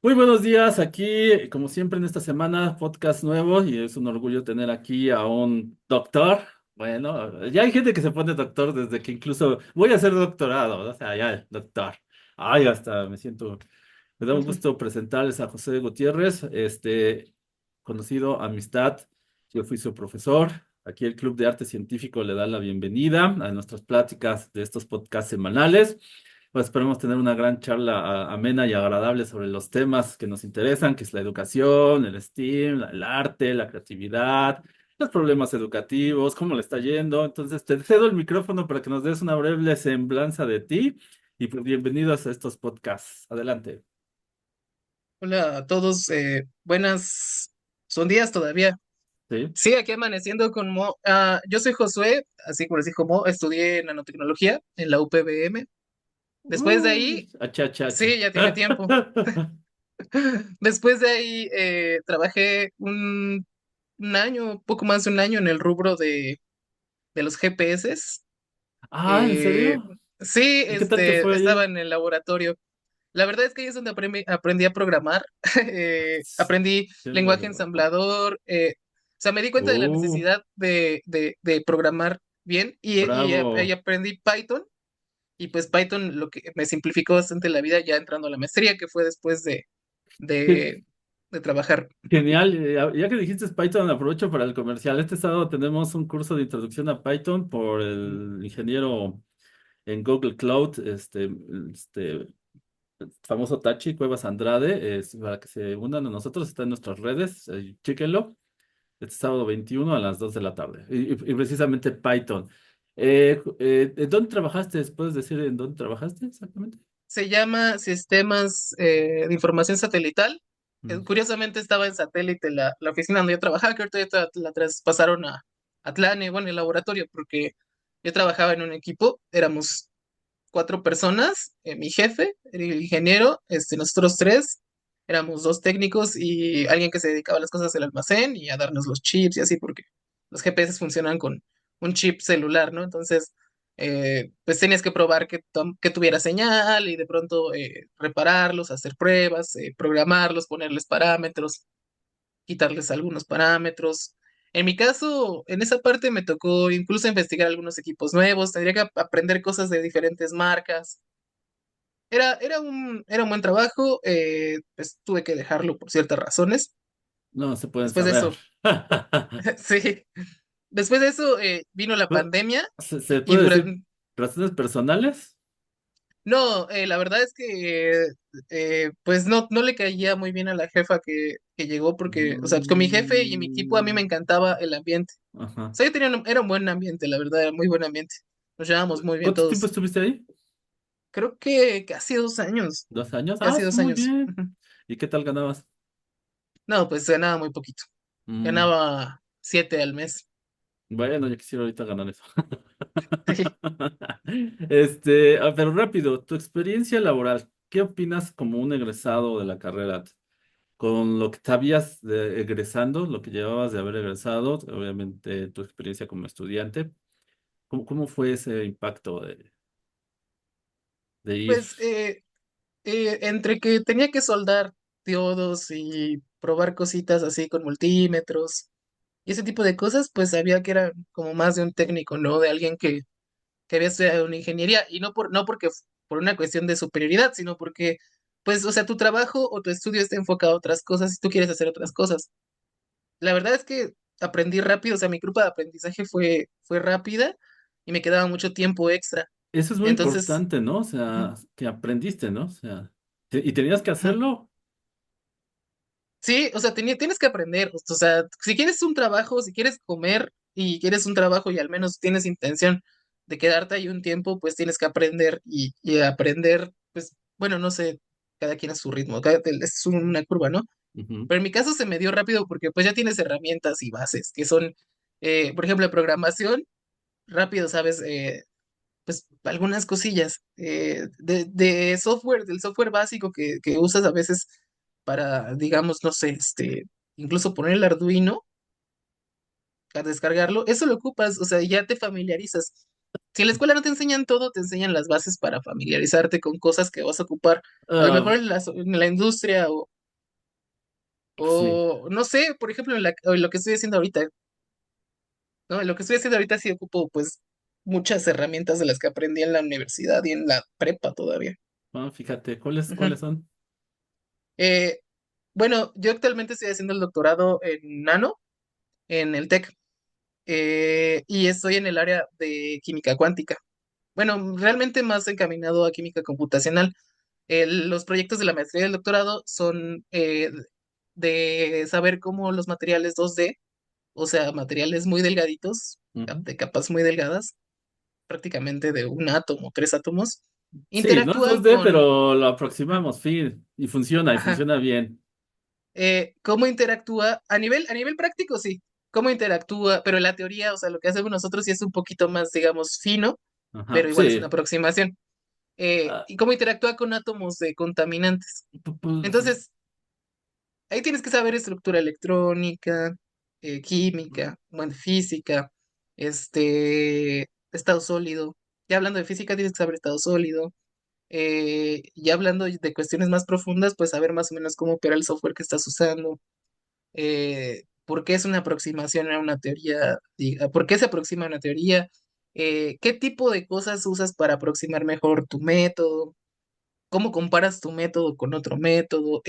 Muy buenos días, aquí como siempre en esta semana, podcast nuevo y es un orgullo tener aquí a un doctor. Bueno, ya hay gente que se pone doctor desde que incluso voy a hacer doctorado, o sea, ya, doctor. Ay, hasta me da un gusto presentarles a José Gutiérrez, conocido amistad. Yo fui su profesor. Aquí el Club de Arte Científico le da la bienvenida a nuestras pláticas de estos podcasts semanales. Pues esperemos tener una gran charla amena y agradable sobre los temas que nos interesan, que es la educación, el STEAM, el arte, la creatividad, los problemas educativos, cómo le está yendo. Entonces, te cedo el micrófono para que nos des una breve semblanza de ti y pues bienvenidos a estos podcasts. Adelante. Hola a todos, buenas, son días todavía. Sí. Sí, aquí amaneciendo con Mo. Yo soy Josué, así como les dijo Mo, estudié nanotecnología en la UPBM. Después de ahí, Acha, acha, acha. sí, ya tiene tiempo. Después de ahí trabajé un año, poco más de un año en el rubro de los GPS. Ah, ¿en Eh, serio? sí, ¿Y qué tal te fue estaba ahí? en el laboratorio. La verdad es que ahí es donde aprendí a programar, aprendí Qué lenguaje bueno. ensamblador, o sea, me di cuenta de la necesidad de programar bien ahí Bravo. aprendí Python y pues Python lo que me simplificó bastante la vida ya entrando a la maestría que fue después de, de trabajar. Genial, ya que dijiste Python, aprovecho para el comercial. Este sábado tenemos un curso de introducción a Python por el ingeniero en Google Cloud, este famoso Tachi Cuevas Andrade, es para que se unan a nosotros, está en nuestras redes, chéquenlo. Este sábado 21 a las 2 de la tarde. Y precisamente Python. ¿En dónde trabajaste? ¿Puedes decir en dónde trabajaste exactamente? Se llama Sistemas de Información Satelital. Mm. Curiosamente estaba en satélite la oficina donde yo trabajaba, que ahorita ya la traspasaron a Atlane, bueno, el laboratorio, porque yo trabajaba en un equipo, éramos cuatro personas, mi jefe, el ingeniero, nosotros tres, éramos dos técnicos y alguien que se dedicaba a las cosas del almacén y a darnos los chips y así, porque los GPS funcionan con un chip celular, ¿no? Entonces, pues tenías que probar que tuviera señal y de pronto repararlos, hacer pruebas, programarlos, ponerles parámetros, quitarles algunos parámetros. En mi caso, en esa parte me tocó incluso investigar algunos equipos nuevos, tendría que aprender cosas de diferentes marcas. Era un buen trabajo, pues tuve que dejarlo por ciertas razones. No se pueden Después de saber. eso, sí, después de eso vino la Pero, pandemia ¿se y puede decir durante... razones personales? No, la verdad es que pues no le caía muy bien a la jefa que llegó porque, o sea, con mi jefe y mi equipo a mí me Mm, encantaba el ambiente. O ajá. sea, yo tenía era un buen ambiente, la verdad, era muy buen ambiente. Nos llevábamos muy bien ¿Cuánto tiempo todos. estuviste ahí? Creo que casi 2 años, 2 años. Ah, casi está dos muy años. bien. Ujú. ¿Y qué tal ganabas? No, pues ganaba muy poquito. Mm, Ganaba 7 al mes. bueno, ya quisiera ahorita ganar eso. Sí. Pero rápido, tu experiencia laboral, ¿qué opinas como un egresado de la carrera? Con lo que sabías de egresando, lo que llevabas de haber egresado, obviamente tu experiencia como estudiante, ¿cómo fue ese impacto de ir? Pues entre que tenía que soldar diodos y probar cositas así con multímetros y ese tipo de cosas, pues sabía que era como más de un técnico, ¿no? De alguien que había estudiado una ingeniería y no porque por una cuestión de superioridad, sino porque, pues, o sea, tu trabajo o tu estudio está enfocado a otras cosas y tú quieres hacer otras cosas. La verdad es que aprendí rápido, o sea, mi curva de aprendizaje fue rápida y me quedaba mucho tiempo extra. Eso es muy Entonces, importante, ¿no? O ujú, sea, que aprendiste, ¿no? O sea, y tenías que ujú. hacerlo. Sí, o sea, tienes que aprender, o sea, si quieres un trabajo, si quieres comer y quieres un trabajo y al menos tienes intención de quedarte ahí un tiempo, pues tienes que aprender y aprender, pues, bueno, no sé, cada quien a su ritmo, es una curva, ¿no? Ujú. Pero en mi caso se me dio rápido porque pues ya tienes herramientas y bases que son, por ejemplo, de programación, rápido, ¿sabes? Pues algunas cosillas de software, del software básico que usas a veces para, digamos, no sé, incluso poner el Arduino a descargarlo, eso lo ocupas, o sea, ya te familiarizas. Si en la escuela no te enseñan todo, te enseñan las bases para familiarizarte con cosas que vas a ocupar, a lo Ah, mejor en la industria Sí, O no sé, por ejemplo, en lo que estoy haciendo ahorita, ¿no? En lo que estoy haciendo ahorita sí ocupo pues muchas herramientas de las que aprendí en la universidad y en la prepa todavía. fíjate, Ujú. ¿cuáles son? Eh, bueno, yo actualmente estoy haciendo el doctorado en nano, en el TEC, y estoy en el área de química cuántica. Bueno, realmente más encaminado a química computacional. Los proyectos de la maestría y del doctorado son de saber cómo los materiales 2D, o sea, materiales muy delgaditos, Ujú. de capas muy delgadas, prácticamente de un átomo, tres átomos, Sí, no es interactúan 2D, con, pero lo aproximamos, fin, y ajá, funciona bien. cómo interactúa a nivel práctico, sí, cómo interactúa, pero la teoría, o sea, lo que hacemos nosotros sí es un poquito más, digamos, fino, Ajá, pero igual es una sí. aproximación. Ah, Y cómo interactúa con átomos de contaminantes. pues, Entonces, ahí tienes que saber estructura electrónica, química, bueno, física, estado sólido. Ya hablando de física, tienes que saber estado sólido. Ya hablando de cuestiones más profundas, pues saber más o menos cómo opera el software que estás usando. Por qué es una aproximación a una teoría, por qué se aproxima a una teoría, qué tipo de cosas usas para aproximar mejor tu método, cómo comparas tu método con otro método.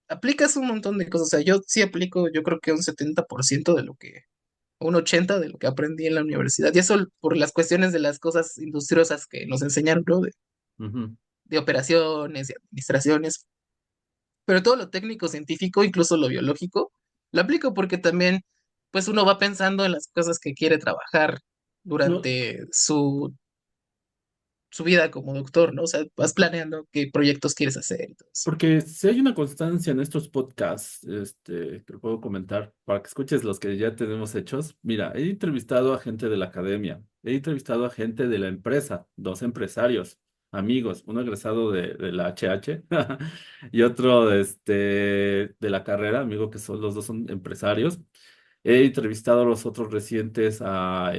Aplicas un montón de cosas. O sea, yo sí aplico, yo creo que un 70% un 80% de lo que aprendí en la universidad. Y eso por las cuestiones de las cosas industriosas que nos enseñaron, ¿no? ujú. De operaciones, de administraciones. Pero todo lo técnico, científico, incluso lo biológico, lo aplico porque también, pues uno va pensando en las cosas que quiere trabajar No, durante su vida como doctor, ¿no? O sea, vas planeando qué proyectos quieres hacer y todo eso. porque si hay una constancia en estos podcasts, te puedo comentar, para que escuches los que ya tenemos hechos. Mira, he entrevistado a gente de la academia, he entrevistado a gente de la empresa, dos empresarios, amigos, uno egresado de la HH y otro de la carrera, amigo que son los dos son empresarios. He entrevistado a los otros recientes a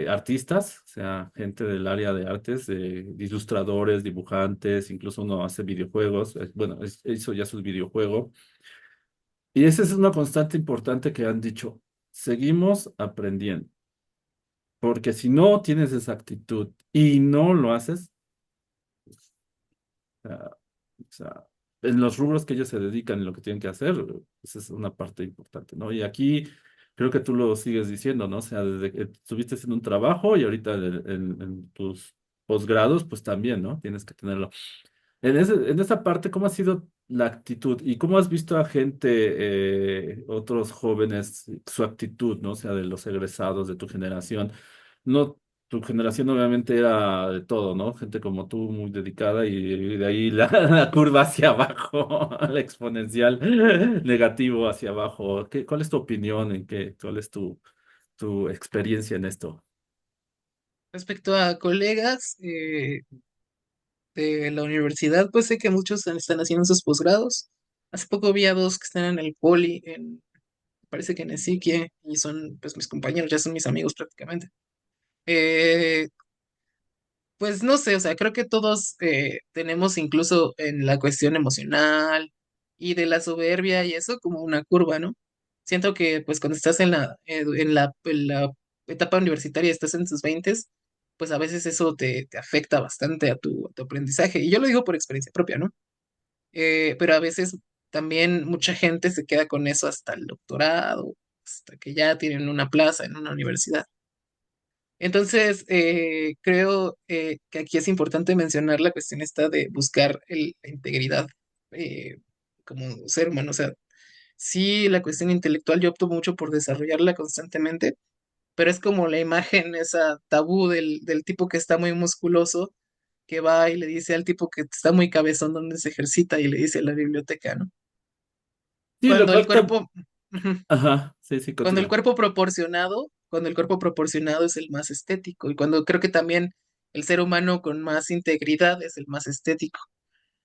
artistas, o sea, gente del área de artes, de ilustradores, dibujantes, incluso uno hace videojuegos, bueno, hizo ya su videojuego. Y esa es una constante importante que han dicho, seguimos aprendiendo, porque si no tienes esa actitud y no lo haces, o sea, en los rubros que ellos se dedican y lo que tienen que hacer, esa es una parte importante, ¿no? Y aquí creo que tú lo sigues diciendo, ¿no? O sea, desde que estuviste en un trabajo y ahorita en tus posgrados, pues también, ¿no? Tienes que tenerlo. En esa parte, ¿cómo ha sido la actitud? ¿Y cómo has visto a gente, otros jóvenes, su actitud, ¿no? O sea, de los egresados de tu generación. No, tu generación obviamente era de todo, ¿no? Gente como tú, muy dedicada, y de ahí la, la curva hacia abajo, la exponencial negativo hacia abajo. ¿Cuál es tu opinión cuál es tu experiencia en esto? Respecto a colegas de la universidad, pues sé que muchos están haciendo sus posgrados. Hace poco vi a dos que están en el poli, parece que en Esiquie, y son pues mis compañeros, ya son mis amigos prácticamente. Eh, pues no sé, o sea, creo que todos tenemos incluso en la cuestión emocional y de la soberbia y eso como una curva, ¿no? Siento que pues cuando estás en la etapa universitaria, estás en tus veintes, pues a veces eso te afecta bastante a tu aprendizaje. Y yo lo digo por experiencia propia, ¿no? Pero a veces también mucha gente se queda con eso hasta el doctorado, hasta que ya tienen una plaza en una universidad. Entonces, creo que aquí es importante mencionar la cuestión esta de buscar la integridad eh, como ser humano. O sea, sí, la cuestión intelectual yo opto mucho por desarrollarla constantemente, pero es como la imagen, esa tabú del tipo que está muy musculoso, que va y le dice al tipo que está muy cabezón donde se ejercita y le dice a la biblioteca, ¿no? Sí, lo Cuando el cual cuerpo, ujú, Ajá, sí, sí, cuando el continúa. cuerpo proporcionado, cuando el cuerpo proporcionado es el más estético y cuando creo que también el ser humano con más integridad es el más estético.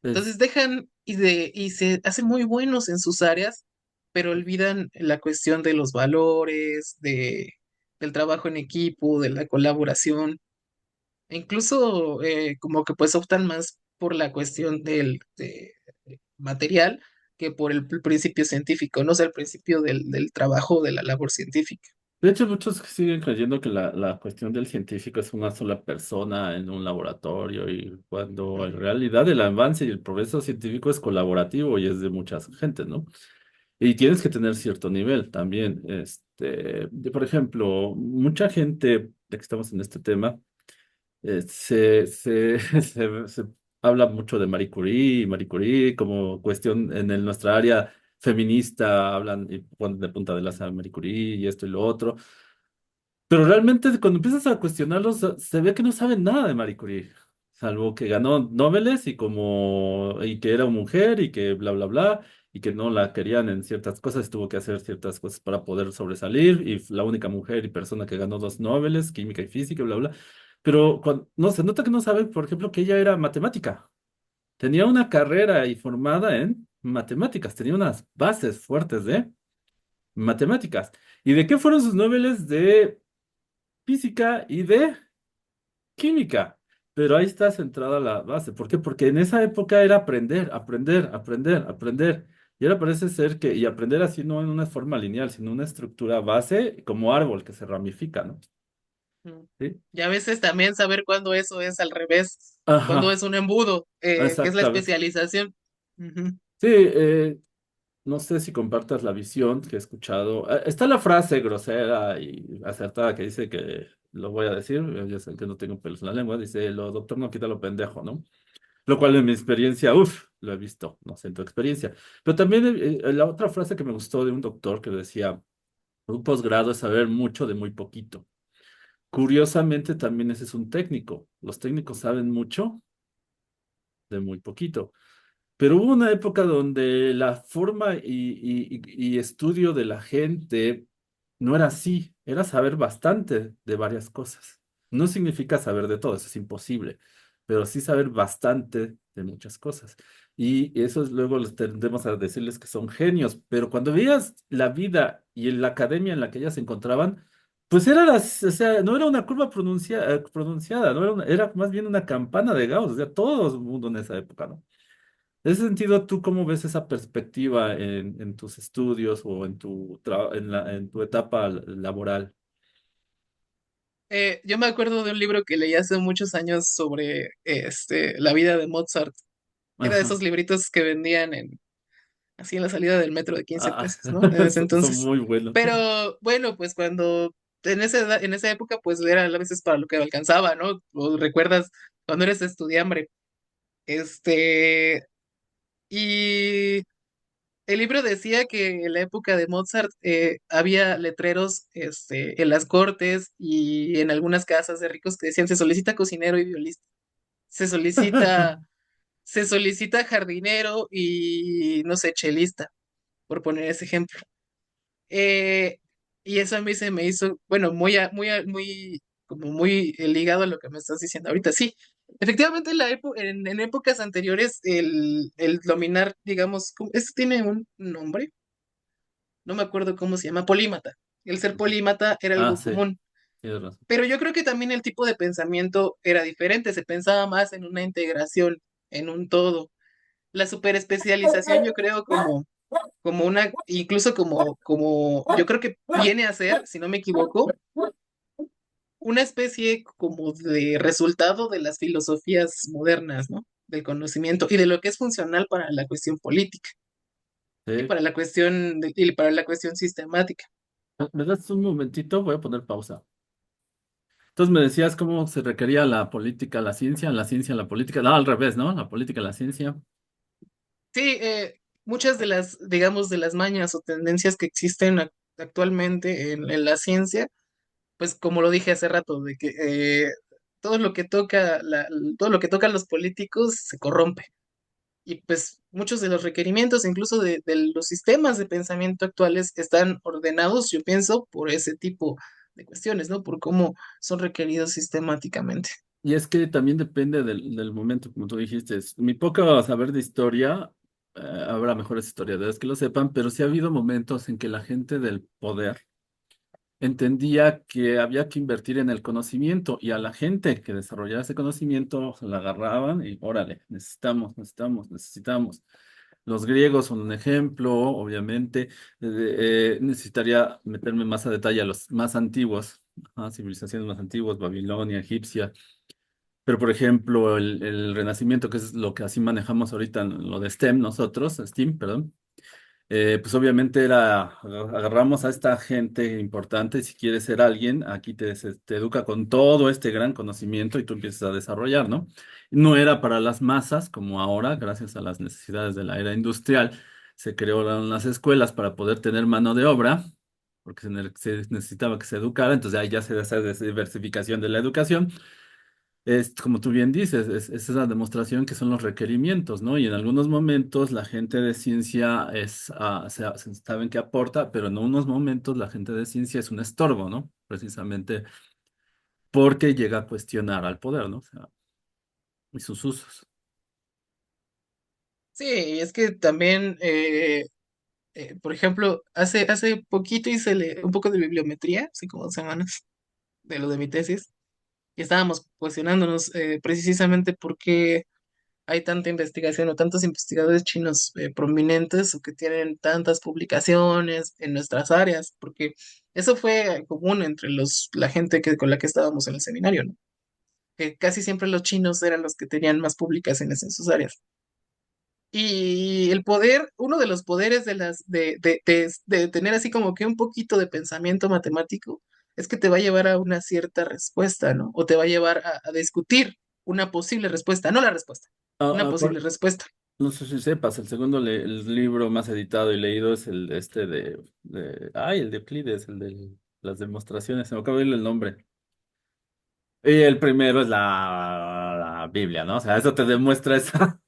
Es, Entonces dejan y se hacen muy buenos en sus áreas, pero olvidan la cuestión de los valores, del trabajo en equipo, de la colaboración. E incluso como que pues optan más por la cuestión del material que por el principio científico, no sé, el principio del trabajo, de la labor científica. De hecho, muchos siguen creyendo que la cuestión del científico es una sola persona en un laboratorio y cuando en Ujú. realidad el avance y el progreso científico es colaborativo y es de muchas gentes, ¿no? Y tienes que tener cierto nivel también. Por ejemplo, mucha gente, de que estamos en este tema, se habla mucho de Marie Curie como cuestión nuestra área feminista, hablan y ponen de punta de lanza a Marie Curie y esto y lo otro. Pero realmente cuando empiezas a cuestionarlos, se ve que no saben nada de Marie Curie, salvo que ganó Nobeles y que era mujer y que bla bla bla y que no la querían en ciertas cosas, tuvo que hacer ciertas cosas para poder sobresalir y la única mujer y persona que ganó dos Nobeles, química y física, bla bla. Pero no se nota que no sabe, por ejemplo, que ella era matemática. Tenía una carrera y formada en matemáticas, tenía unas bases fuertes de matemáticas. ¿Y de qué fueron sus Nobeles? De física y de química. Pero ahí está centrada la base. ¿Por qué? Porque en esa época era aprender, aprender, aprender, aprender. Y ahora parece ser que, y aprender así no en una forma lineal, sino una estructura base como árbol que se ramifica, ¿no? Mm. Sí. Y a veces también saber cuándo eso es al revés, cuándo es Ajá, un embudo, que es la exactamente. especialización. Ujú. Sí, no sé si compartas la visión que he escuchado. Está la frase grosera y acertada que dice que, lo voy a decir, yo sé que no tengo pelos en la lengua, dice, lo doctor no quita lo pendejo, ¿no? Lo cual en mi experiencia, uff, lo he visto, no sé en tu experiencia. Pero también la otra frase que me gustó de un doctor que decía, un posgrado es saber mucho de muy poquito. Curiosamente, también ese es un técnico. Los técnicos saben mucho de muy poquito. Pero hubo una época donde la forma y estudio de la gente no era así, era saber bastante de varias cosas. No significa saber de todo, eso es imposible, pero sí saber bastante de muchas cosas. Y eso es luego les tendemos a decirles que son genios, pero cuando veías la vida y en la academia en la que ellas se encontraban, pues o sea, no era una curva pronunciada, no era, era más bien una campana de Gauss, o sea, todo el mundo en esa época, ¿no? En ese sentido, ¿tú cómo ves esa perspectiva en tus estudios o en tu etapa laboral? Yo me acuerdo de un libro que leí hace muchos años sobre la vida de Mozart. Era de Ajá. esos libritos que vendían así en la salida del metro de 15 Ah, pesos, ¿no? En ese son entonces. muy buenos. Pero bueno, pues cuando en esa época, pues era a veces para lo que alcanzaba, ¿no? O recuerdas cuando eres estudiambre. Este, y el libro decía que en la época de Mozart había letreros en las cortes y en algunas casas de ricos que decían se solicita cocinero y violista, se solicita, se solicita jardinero y no sé, chelista, por poner ese ejemplo. Eh, y eso a mí se me hizo, bueno, muy, como muy ligado a lo que me estás diciendo ahorita. Sí, efectivamente en épocas anteriores el dominar, digamos, eso tiene un nombre, no me acuerdo cómo se llama, polímata. El ser polímata era Ah, algo sí, común, tienes razón. pero yo creo que también el tipo de pensamiento era diferente, se pensaba más en una integración, en un todo. La superespecialización, yo creo, como una, incluso yo creo que viene a ser, si no me equivoco, una especie como de resultado de las filosofías modernas, ¿no? Del conocimiento y de lo que es funcional para la cuestión política y Sí. para la cuestión y para la cuestión sistemática. ¿Me das un momentito? Voy a poner pausa. Entonces me decías cómo se requería la ciencia, la política. No, al revés, ¿no? La política, la ciencia. Sí, muchas de las, digamos, de las mañas o tendencias que existen actualmente en la ciencia, pues como lo dije hace rato, de que todo lo que toca todo lo que tocan los políticos se corrompe. Y pues muchos de los requerimientos, incluso de los sistemas de pensamiento actuales, están ordenados, yo pienso, por ese tipo de cuestiones, ¿no? Por cómo son requeridos sistemáticamente. Y es que también depende del momento, como tú dijiste. Mi poco saber de historia, habrá mejores historiadores que lo sepan, pero sí ha habido momentos en que la gente del poder entendía que había que invertir en el conocimiento y a la gente que desarrollaba ese conocimiento se la agarraban y órale, necesitamos, necesitamos, necesitamos. Los griegos son un ejemplo, obviamente. Necesitaría meterme más a detalle a los más antiguos, civilizaciones más antiguas, Babilonia, egipcia. Pero, por ejemplo, el Renacimiento, que es lo que así manejamos ahorita, lo de STEM, nosotros, STEAM, perdón, pues obviamente agarramos a esta gente importante, y si quieres ser alguien, aquí te educa con todo este gran conocimiento y tú empiezas a desarrollar, ¿no? No era para las masas como ahora, gracias a las necesidades de la era industrial, se crearon las escuelas para poder tener mano de obra, porque se necesitaba que se educara, entonces ahí ya se da esa diversificación de la educación. Es como tú bien dices, es esa demostración que son los requerimientos, ¿no? Y en algunos momentos la gente de ciencia saben que aporta, pero en unos momentos la gente de ciencia es un estorbo, ¿no? Precisamente porque llega a cuestionar al poder, ¿no? O sea, y sus usos. Sí, es que también, por ejemplo, hace poquito hice un poco de bibliometría, así como 2 semanas, de lo de mi tesis, y estábamos cuestionándonos precisamente por qué hay tanta investigación o tantos investigadores chinos prominentes o que tienen tantas publicaciones en nuestras áreas, porque eso fue común entre la gente con la que estábamos en el seminario, ¿no? Que casi siempre los chinos eran los que tenían más publicaciones en sus áreas. Y el poder, uno de los poderes de tener así como que un poquito de pensamiento matemático, es que te va a llevar a una cierta respuesta, ¿no? O te va a llevar a discutir una posible respuesta, no la respuesta, una Ah, posible respuesta. no sé si sepas, el segundo el libro más editado y leído es el el de Euclides, el de las demostraciones, se me acaba de ir el nombre. Y el primero es la Biblia, ¿no? O sea, eso te demuestra esas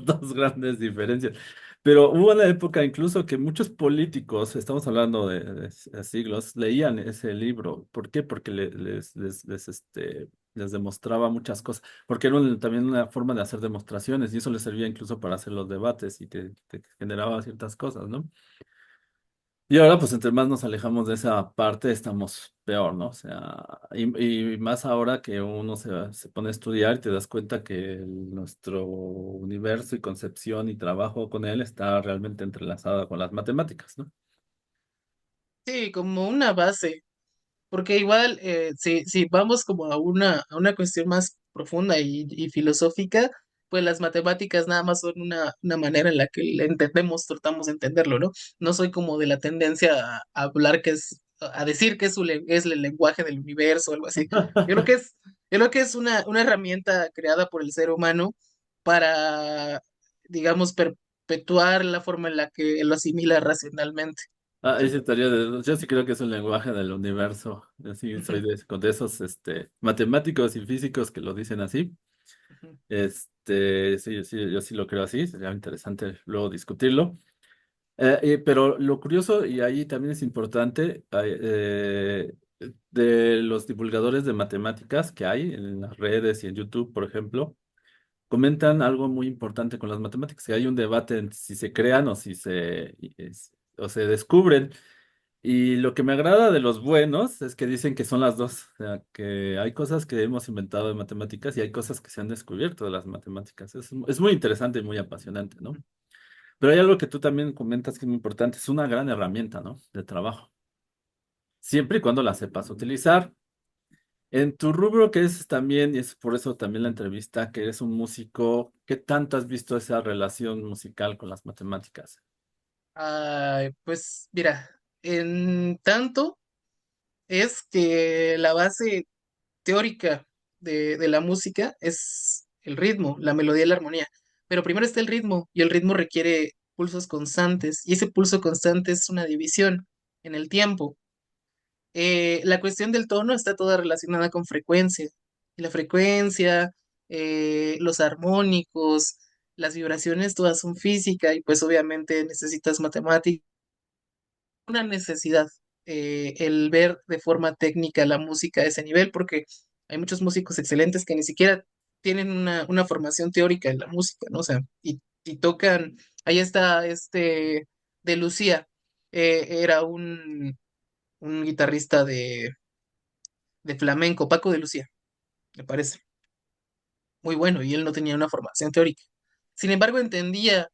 dos grandes diferencias. Pero hubo una época incluso que muchos políticos, estamos hablando de siglos, leían ese libro. ¿Por qué? Porque les demostraba muchas cosas. Porque era también una forma de hacer demostraciones y eso les servía incluso para hacer los debates y te generaba ciertas cosas, ¿no? Y ahora, pues, entre más nos alejamos de esa parte, estamos peor, ¿no? O sea, y más ahora que uno se pone a estudiar y te das cuenta que nuestro universo y concepción y trabajo con él está realmente entrelazado con las matemáticas, ¿no? Sí, como una base, porque igual si vamos como a una cuestión más profunda y filosófica, pues las matemáticas nada más son una manera en la que le entendemos, tratamos de entenderlo, ¿no? No soy como de la tendencia a hablar a decir que es el lenguaje del universo o algo así. Yo creo que es, yo creo que es una herramienta creada por el ser humano para, digamos, perpetuar la forma en la que lo asimila racionalmente. Ah, Sí. esa teoría yo sí creo que es un lenguaje del universo. Yo sí soy Ujú, de esos matemáticos y físicos que lo dicen así. ujú. Sí, sí, yo sí lo creo así. Sería interesante luego discutirlo. Pero lo curioso, y ahí también es importante, de los divulgadores de matemáticas que hay en las redes y en YouTube, por ejemplo, comentan algo muy importante con las matemáticas, que hay un debate en si se crean o si o se descubren. Y lo que me agrada de los buenos es que dicen que son las dos, o sea, que hay cosas que hemos inventado de matemáticas y hay cosas que se han descubierto de las matemáticas. Es muy interesante y muy apasionante, ¿no? Pero hay algo que tú también comentas que es muy importante, es una gran herramienta, ¿no? De trabajo, siempre y cuando la sepas utilizar. En tu rubro, que es también, y es por eso también la entrevista, que eres un músico, ¿qué tanto has visto esa relación musical con las matemáticas? Ay, pues mira, en tanto es que la base teórica de la música es el ritmo, la melodía y la armonía. Pero primero está el ritmo y el ritmo requiere pulsos constantes y ese pulso constante es una división en el tiempo. La cuestión del tono está toda relacionada con frecuencia. Y la frecuencia, los armónicos, las vibraciones, todas son física y pues obviamente necesitas matemáticas, una necesidad el ver de forma técnica la música a ese nivel, porque hay muchos músicos excelentes que ni siquiera tienen una formación teórica en la música, ¿no? O sea, y tocan, ahí está de Lucía, era un guitarrista de flamenco, Paco de Lucía, me parece, muy bueno, y él no tenía una formación teórica. Sin embargo, entendía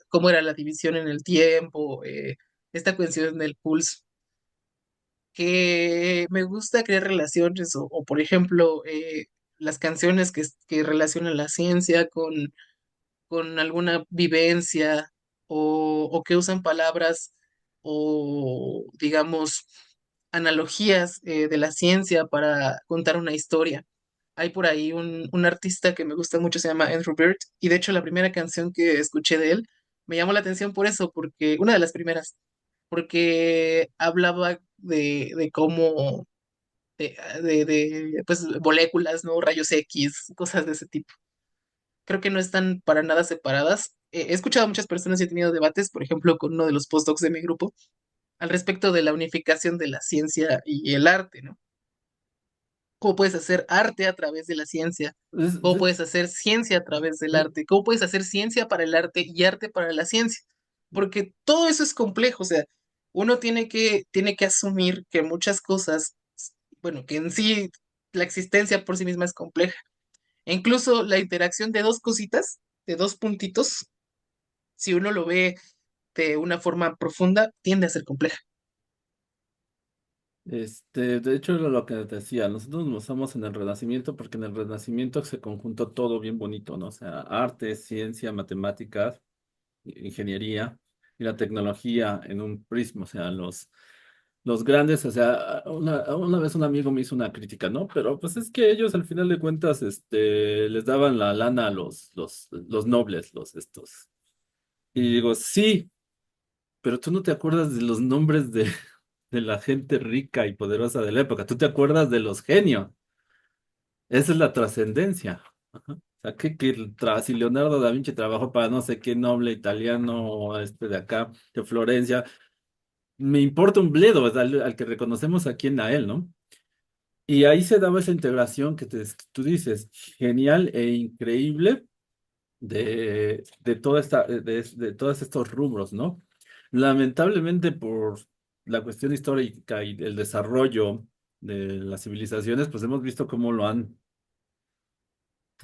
cómo era la división en el tiempo, esta cuestión del pulso, que me gusta crear relaciones o, por ejemplo, las canciones que relacionan la ciencia con alguna vivencia o que usan palabras o, digamos, analogías de la ciencia para contar una historia. Hay por ahí un artista que me gusta mucho, se llama Andrew Bird, y de hecho la primera canción que escuché de él me llamó la atención por eso, porque una de las primeras, porque hablaba de cómo, pues, moléculas, ¿no? Rayos X, cosas de ese tipo. Creo que no están para nada separadas. He escuchado a muchas personas y he tenido debates, por ejemplo, con uno de los postdocs de mi grupo, al respecto de la unificación de la ciencia y el arte, ¿no? ¿Cómo puedes hacer arte a través de la ciencia? Es- ¿Cómo de- puedes hacer ciencia a través del eh, arte? ¿Cómo puedes hacer ciencia para el arte y arte para la ciencia? Porque todo eso es complejo, o sea, uno tiene que asumir que muchas cosas, bueno, que en sí la existencia por sí misma es compleja. E incluso la interacción de dos cositas, de dos puntitos, si uno lo ve de una forma profunda, tiende a ser compleja. de hecho, era lo que te decía, nosotros nos basamos en el Renacimiento porque en el Renacimiento se conjuntó todo bien bonito, ¿no? O sea, arte, ciencia, matemáticas, ingeniería y la tecnología en un prisma, o sea, los grandes, o sea, una vez un amigo me hizo una crítica, ¿no? Pero pues es que ellos al final de cuentas, les daban la lana a los nobles, los estos. Y digo, sí, pero tú no te acuerdas de los nombres de la gente rica y poderosa de la época, tú te acuerdas de los genios. Esa es la trascendencia. Ajá. O sea, si Leonardo da Vinci trabajó para no sé qué noble italiano, de acá, de Florencia, me importa un bledo, es al que reconocemos aquí en a él, ¿no? Y ahí se daba esa integración que tú dices, genial e increíble de todos estos rubros, ¿no? Lamentablemente por la cuestión histórica y el desarrollo de las civilizaciones, pues hemos visto cómo lo han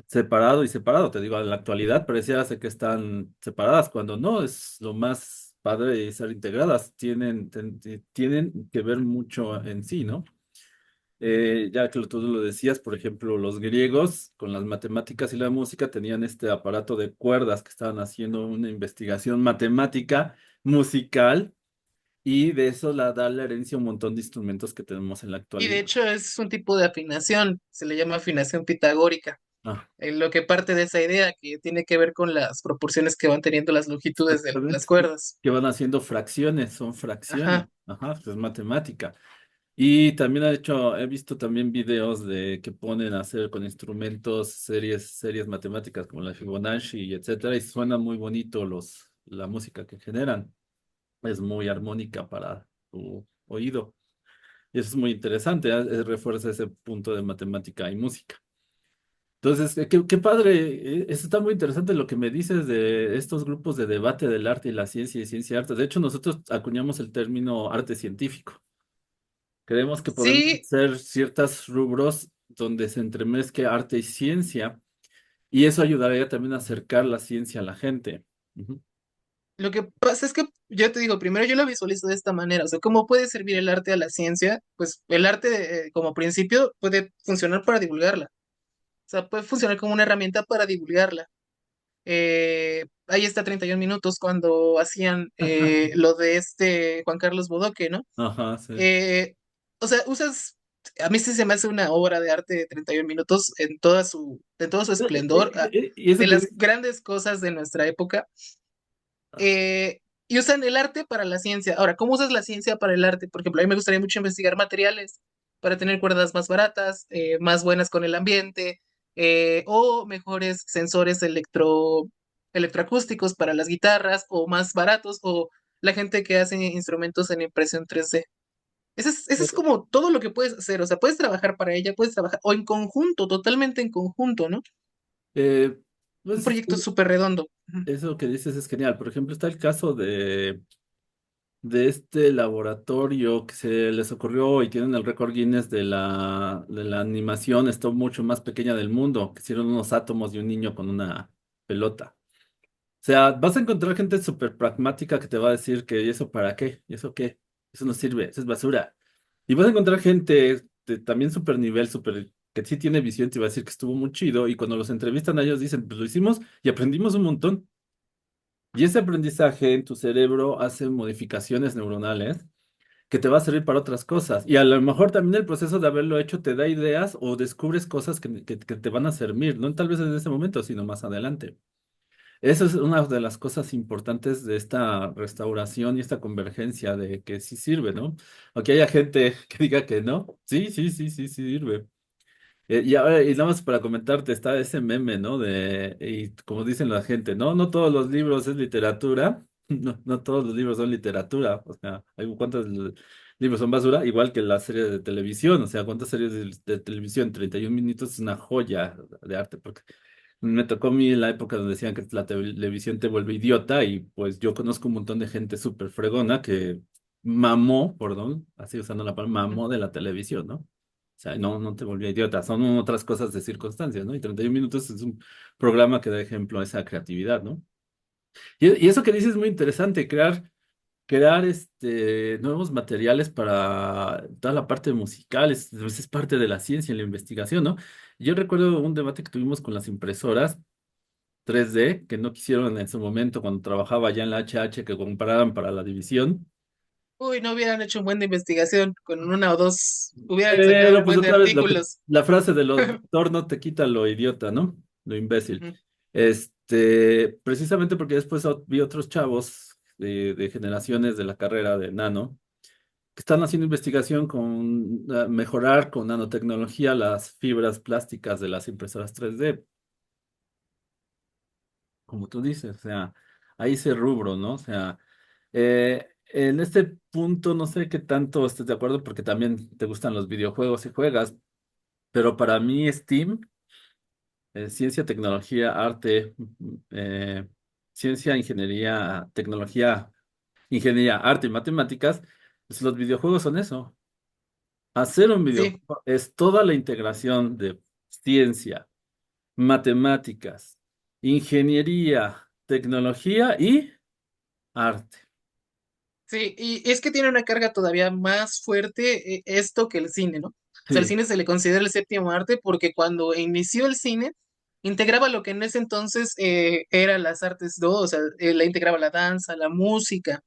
separado y separado. Te digo, en la actualidad pareciera ser que están separadas, cuando no, es lo más padre de estar integradas. Tienen que ver mucho en sí, ¿no? Ya que tú lo decías, por ejemplo, los griegos con las matemáticas y la música tenían este aparato de cuerdas que estaban haciendo una investigación matemática, musical, y de eso da la herencia a un montón de instrumentos que tenemos en la Y de actualidad. hecho es un tipo de afinación, se le llama afinación pitagórica, Ah, en lo que parte de esa idea que tiene que ver con las proporciones que van teniendo las longitudes de las exactamente. cuerdas. Que van haciendo fracciones, son fracciones. Ajá. Ajá, pues es matemática. Y también he visto también videos de que ponen a hacer con instrumentos series matemáticas como la Fibonacci y etcétera, y suena muy bonito la música que generan. Es muy armónica para tu oído. Y eso es muy interesante, refuerza ese punto de matemática y música. Entonces, qué padre, eso está muy interesante lo que me dices de estos grupos de debate del arte y la ciencia y ciencia y arte. De hecho, nosotros acuñamos el término arte científico. Creemos que podemos Sí, hacer ciertos rubros donde se entremezcle arte y ciencia, y eso ayudaría también a acercar la ciencia a la gente. Ujú. lo que pasa es que yo te digo, primero yo lo visualizo de esta manera, o sea, ¿cómo puede servir el arte a la ciencia? Pues el arte como principio puede funcionar para divulgarla, o sea, puede funcionar como una herramienta para divulgarla. Ahí está 31 minutos cuando hacían lo de este Juan Carlos Bodoque, ¿no? Ajá, sí. Eh, o sea, a mí sí se me hace una obra de arte de 31 minutos en todo su esplendor, Y eso de que... las grandes cosas de nuestra época. Y usan el arte para la ciencia. Ahora, ¿cómo usas la ciencia para el arte? Por ejemplo, a mí me gustaría mucho investigar materiales para tener cuerdas más baratas, más buenas con el ambiente, o mejores sensores electroacústicos para las guitarras, o más baratos, o la gente que hace instrumentos en impresión 3D. Ese es como todo lo que puedes hacer. O sea, puedes trabajar para ella, puedes trabajar, o en conjunto, totalmente en conjunto, ¿no? eh, Un pues, proyecto súper redondo. Ujú. eso que dices es genial. Por ejemplo, está el caso de este laboratorio que se les ocurrió y tienen el récord Guinness de la animación stop mucho más pequeña del mundo, que hicieron unos átomos de un niño con una pelota. sea, vas a encontrar gente súper pragmática que te va a decir que ¿y eso para qué? ¿Y eso qué? Eso no sirve, eso es basura. Y vas a encontrar gente de también súper nivel, súper, que sí tiene visión, te va a decir que estuvo muy chido. Y cuando los entrevistan a ellos dicen, pues lo hicimos y aprendimos un montón. Y ese aprendizaje en tu cerebro hace modificaciones neuronales que te va a servir para otras cosas. Y a lo mejor también el proceso de haberlo hecho te da ideas o descubres cosas que te van a servir, no tal vez en ese momento, sino más adelante. Eso es una de las cosas importantes de esta restauración y esta convergencia de que sí sirve, ¿no? Aunque haya gente que diga que no, sí, sí, sí, sí, sí sirve. Y ahora, y nada más para comentarte, está ese meme, ¿no? Y como dicen la gente, no, no todos los libros es literatura, no, no todos los libros son literatura, o sea, hay cuántos libros son basura, igual que las series de televisión, o sea, cuántas series de televisión, 31 minutos es una joya de arte, porque me tocó a mí en la época donde decían que la televisión te vuelve idiota y pues yo conozco un montón de gente súper fregona que mamó, perdón, así usando la palabra, mamó de la televisión, ¿no? O sea, no, no te volvió idiota, son otras cosas de circunstancias, ¿no? Y 31 minutos es un programa que da ejemplo a esa creatividad, ¿no? Y eso que dices es muy interesante, crear nuevos materiales para toda la parte musical, es parte de la ciencia y la investigación, ¿no? Yo recuerdo un debate que tuvimos con las impresoras 3D, que no quisieron en su momento, cuando trabajaba ya en la HH, que compraran para la división. Uy, no hubieran hecho un buen de investigación con una o dos, hubieran sacado Pero un pues buen de otra vez lo que artículos. la frase de los doctor no te quita lo idiota, ¿no? Lo imbécil. Ujú. Precisamente porque después vi otros chavos de generaciones de la carrera de nano que están haciendo investigación con mejorar con nanotecnología las fibras plásticas de las impresoras 3D, como tú dices, o sea, ahí ese rubro, ¿no? O sea, en este punto no sé qué tanto estés de acuerdo porque también te gustan los videojuegos y juegas, pero para mí Steam, ciencia, tecnología, arte, ciencia, ingeniería, tecnología, ingeniería, arte y matemáticas, pues los videojuegos son eso. Hacer un Sí, videojuego es toda la integración de ciencia, matemáticas, ingeniería, tecnología y arte. sí, y es que tiene una carga todavía más fuerte esto que el cine, ¿no? O sea, el Sí, cine se le considera el séptimo arte porque cuando inició el cine, integraba lo que en ese entonces eran las artes, ¿no? O sea, la integraba la danza, la música,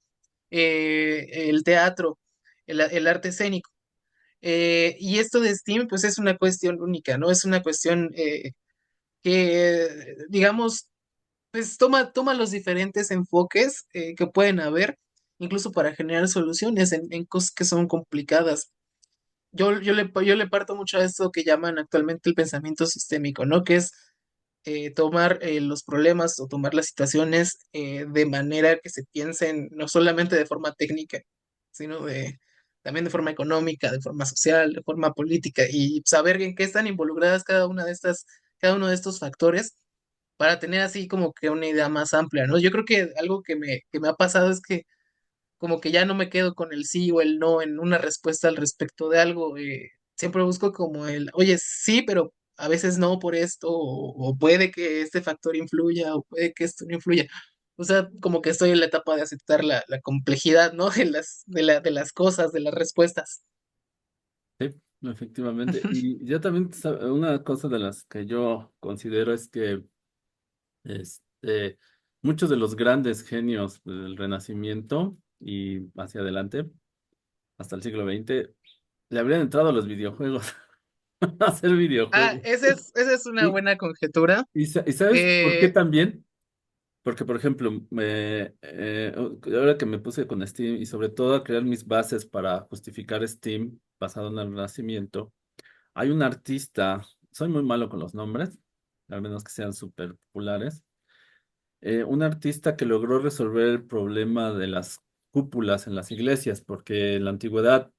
el teatro, el arte escénico. Y esto de STEAM, pues es una cuestión única, ¿no? Es una cuestión que, digamos, pues toma los diferentes enfoques que pueden haber, incluso para generar soluciones en cosas que son complicadas. Yo le parto mucho a esto que llaman actualmente el pensamiento sistémico, ¿no? Que es tomar los problemas o tomar las situaciones de manera que se piensen no solamente de forma técnica, sino también de forma económica, de forma social, de forma política, y saber en qué están involucradas cada uno de estos factores para tener así como que una idea más amplia, ¿no? Yo creo que algo que me ha pasado es que como que ya no me quedo con el sí o el no en una respuesta al respecto de algo. Siempre busco como oye, sí, pero a veces no por esto, o puede que este factor influya, o puede que esto no influya. O sea, como que estoy en la etapa de aceptar la complejidad, ¿no? De las cosas, de las respuestas. sí, efectivamente. Y yo también, una cosa de las que yo considero es que este, muchos de los grandes genios del Renacimiento y hacia adelante, hasta el siglo XX, le habrían entrado a los videojuegos, a hacer Ah, videojuegos. esa es una ¿Y, buena conjetura. y sabes por qué Eh, también? Porque, por ejemplo, ahora que me puse con Steam y sobre todo a crear mis bases para justificar Steam basado en el Renacimiento, hay un artista, soy muy malo con los nombres, al menos que sean súper populares, un artista que logró resolver el problema de las cúpulas en las iglesias, porque en la antigüedad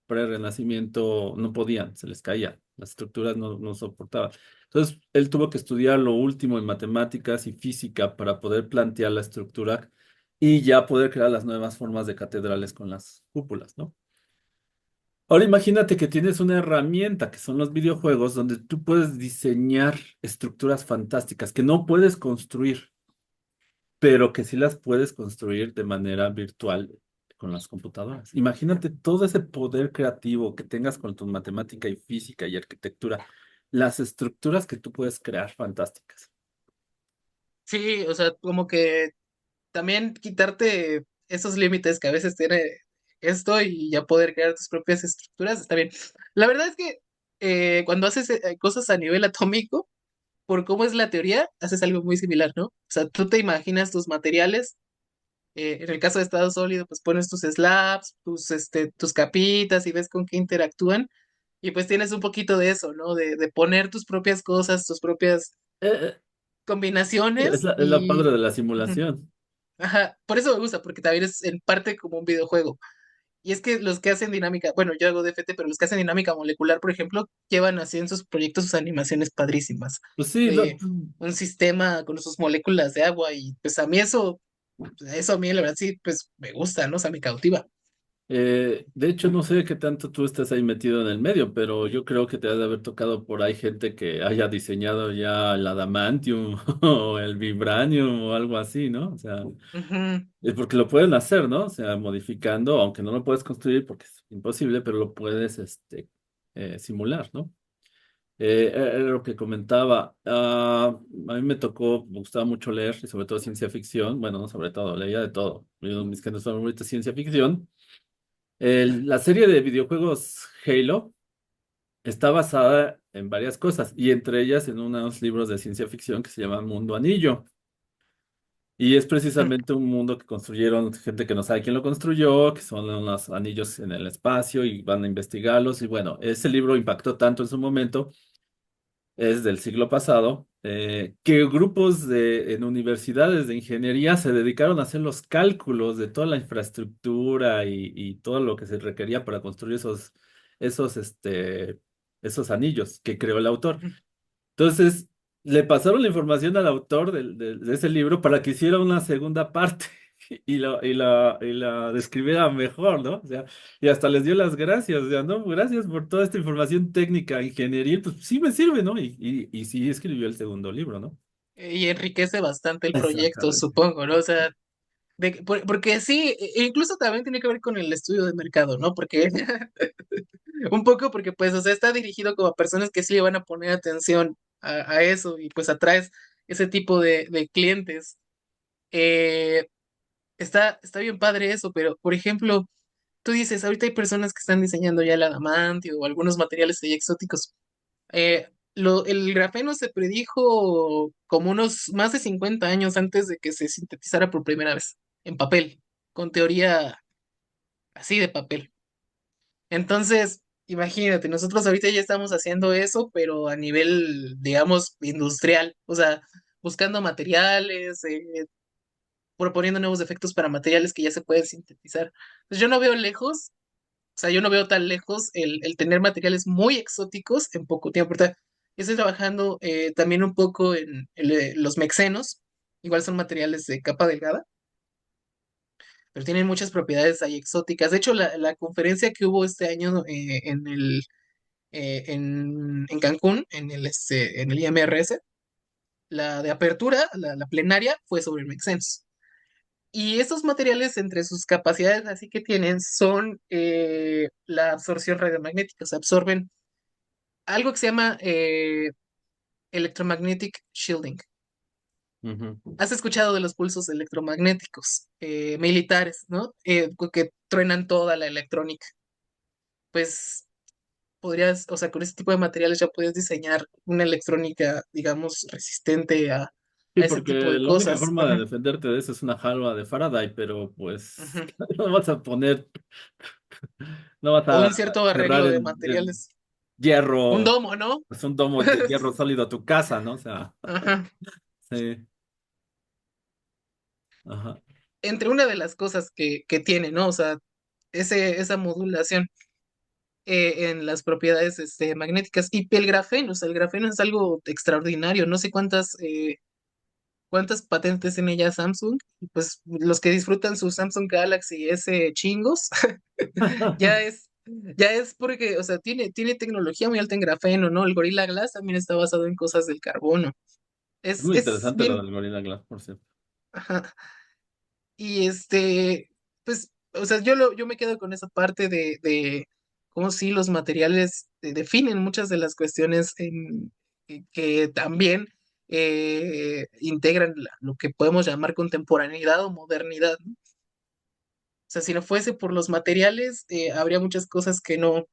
pre-renacimiento no podían, se les caía, las estructuras no soportaban. Entonces, él tuvo que estudiar lo último en matemáticas y física para poder plantear la estructura y ya poder crear las nuevas formas de catedrales con las cúpulas, ¿no? Ahora imagínate que tienes una herramienta que son los videojuegos donde tú puedes diseñar estructuras fantásticas que no puedes construir. pero que sí las puedes construir de manera virtual con las computadoras. Imagínate todo ese poder creativo que tengas con tu matemática y física y arquitectura, las estructuras que tú puedes crear fantásticas. Sí, o sea, como que también quitarte esos límites que a veces tiene esto y ya poder crear tus propias estructuras está bien. La verdad es que cuando haces cosas a nivel atómico, por cómo es la teoría, haces algo muy similar, ¿no? O sea, tú te imaginas tus materiales, en el caso de estado sólido, pues pones tus slabs, tus capitas y ves con qué interactúan. Y pues tienes un poquito de eso, ¿no? De poner tus propias cosas, tus propias Eh, es combinaciones es la padre y... de la Ujú. simulación. Ajá, por eso me gusta, porque también es en parte como un videojuego. Y es que los que hacen dinámica, bueno, yo hago DFT, pero los que hacen dinámica molecular, por ejemplo, llevan así en sus proyectos sus animaciones padrísimas, Pues sí, de un sistema con sus moléculas de agua, y pues a mí eso, eso a mí la verdad sí, pues me gusta, ¿no? O sea, me cautiva. de hecho, no sé qué tanto tú estás ahí metido en el medio, pero yo creo que te ha de haber tocado por ahí gente que haya diseñado ya el adamantium o el vibranium o algo así, ¿no? O sea, Ujú. es porque lo pueden hacer, ¿no? O sea, modificando, aunque no lo puedes construir porque es imposible, pero lo puedes, simular, ¿no? Era lo que comentaba. A mí me tocó, me gustaba mucho leer, y sobre todo ciencia ficción. Bueno, no sobre todo, leía de todo. Uno de mis géneros favoritos es ciencia ficción. La serie de videojuegos Halo está basada en varias cosas, y entre ellas en unos libros de ciencia ficción que se llaman Mundo Anillo. Y es precisamente un mundo que construyeron gente que no sabe quién lo construyó, que son unos anillos en el espacio y van a investigarlos. Y bueno, ese libro impactó tanto en su momento, es del siglo pasado, que grupos en universidades de ingeniería se dedicaron a hacer los cálculos de toda la infraestructura y todo lo que se requería para construir esos, este, esos anillos que creó el autor. Entonces, le pasaron la información al autor de ese libro para que hiciera una segunda parte y la describiera mejor, ¿no? O sea, y hasta les dio las gracias, o sea, no, gracias por toda esta información técnica, ingeniería, pues sí me sirve, ¿no? Y sí escribió el segundo libro, ¿no? Y enriquece bastante el proyecto, Exactamente. supongo, ¿no? O sea, porque sí, incluso también tiene que ver con el estudio de mercado, ¿no? Porque un poco porque pues, o sea, está dirigido como a personas que sí le van a poner atención a eso y pues atraes ese tipo de clientes. Eh, está bien padre eso, pero por ejemplo, tú dices, ahorita hay personas que están diseñando ya el adamantio o algunos materiales ahí exóticos. El grafeno se predijo como unos más de 50 años antes de que se sintetizara por primera vez en papel, con teoría así de papel. Entonces, imagínate, nosotros ahorita ya estamos haciendo eso, pero a nivel, digamos, industrial, o sea, buscando materiales, proponiendo nuevos efectos para materiales que ya se pueden sintetizar. Pues yo no veo lejos, o sea, yo no veo tan lejos el tener materiales muy exóticos en poco tiempo. Ahorita estoy trabajando también un poco en los mexenos, igual son materiales de capa delgada, pero tienen muchas propiedades ahí exóticas. De hecho, la conferencia que hubo este año en Cancún, en el IMRS, la de apertura, la plenaria, fue sobre mexenos. Y estos materiales, entre sus capacidades así que tienen, son la absorción radiomagnética, o sea, absorben algo que se llama electromagnetic shielding. Ujú. ¿Has escuchado de los pulsos electromagnéticos militares, ¿no? Que truenan toda la electrónica. Pues podrías, o sea, con este tipo de materiales ya puedes diseñar una electrónica, digamos, resistente Sí, a ese porque tipo de la única cosas. forma de Ajá, defenderte de eso es una jalba de Faraday, pero pues ujú. no vas a poner, no vas O a un cierto cerrar arreglo de en materiales. Un hierro, domo, ¿no? es un domo de hierro sólido a tu casa, ¿no? O sea, Ajá. sí, ajá. Entre una de las cosas que tiene, ¿no? O sea, esa modulación en las propiedades magnéticas. Y el grafeno, o sea, el grafeno es algo extraordinario. No sé cuántas patentes tiene ya Samsung. Y pues los que disfrutan su Samsung Galaxy S chingos, ya es porque, o sea, tiene tecnología muy alta en grafeno, ¿no? El Gorilla Glass también está basado en cosas del carbono. Es Es, muy es interesante lo bien. del Gorilla Glass, por cierto. Ajá. Y pues, o sea, yo me quedo con esa parte de cómo sí los materiales definen muchas de las cuestiones que también integran lo que podemos llamar contemporaneidad o modernidad, ¿no? O sea, si no fuese por los materiales, habría muchas cosas que no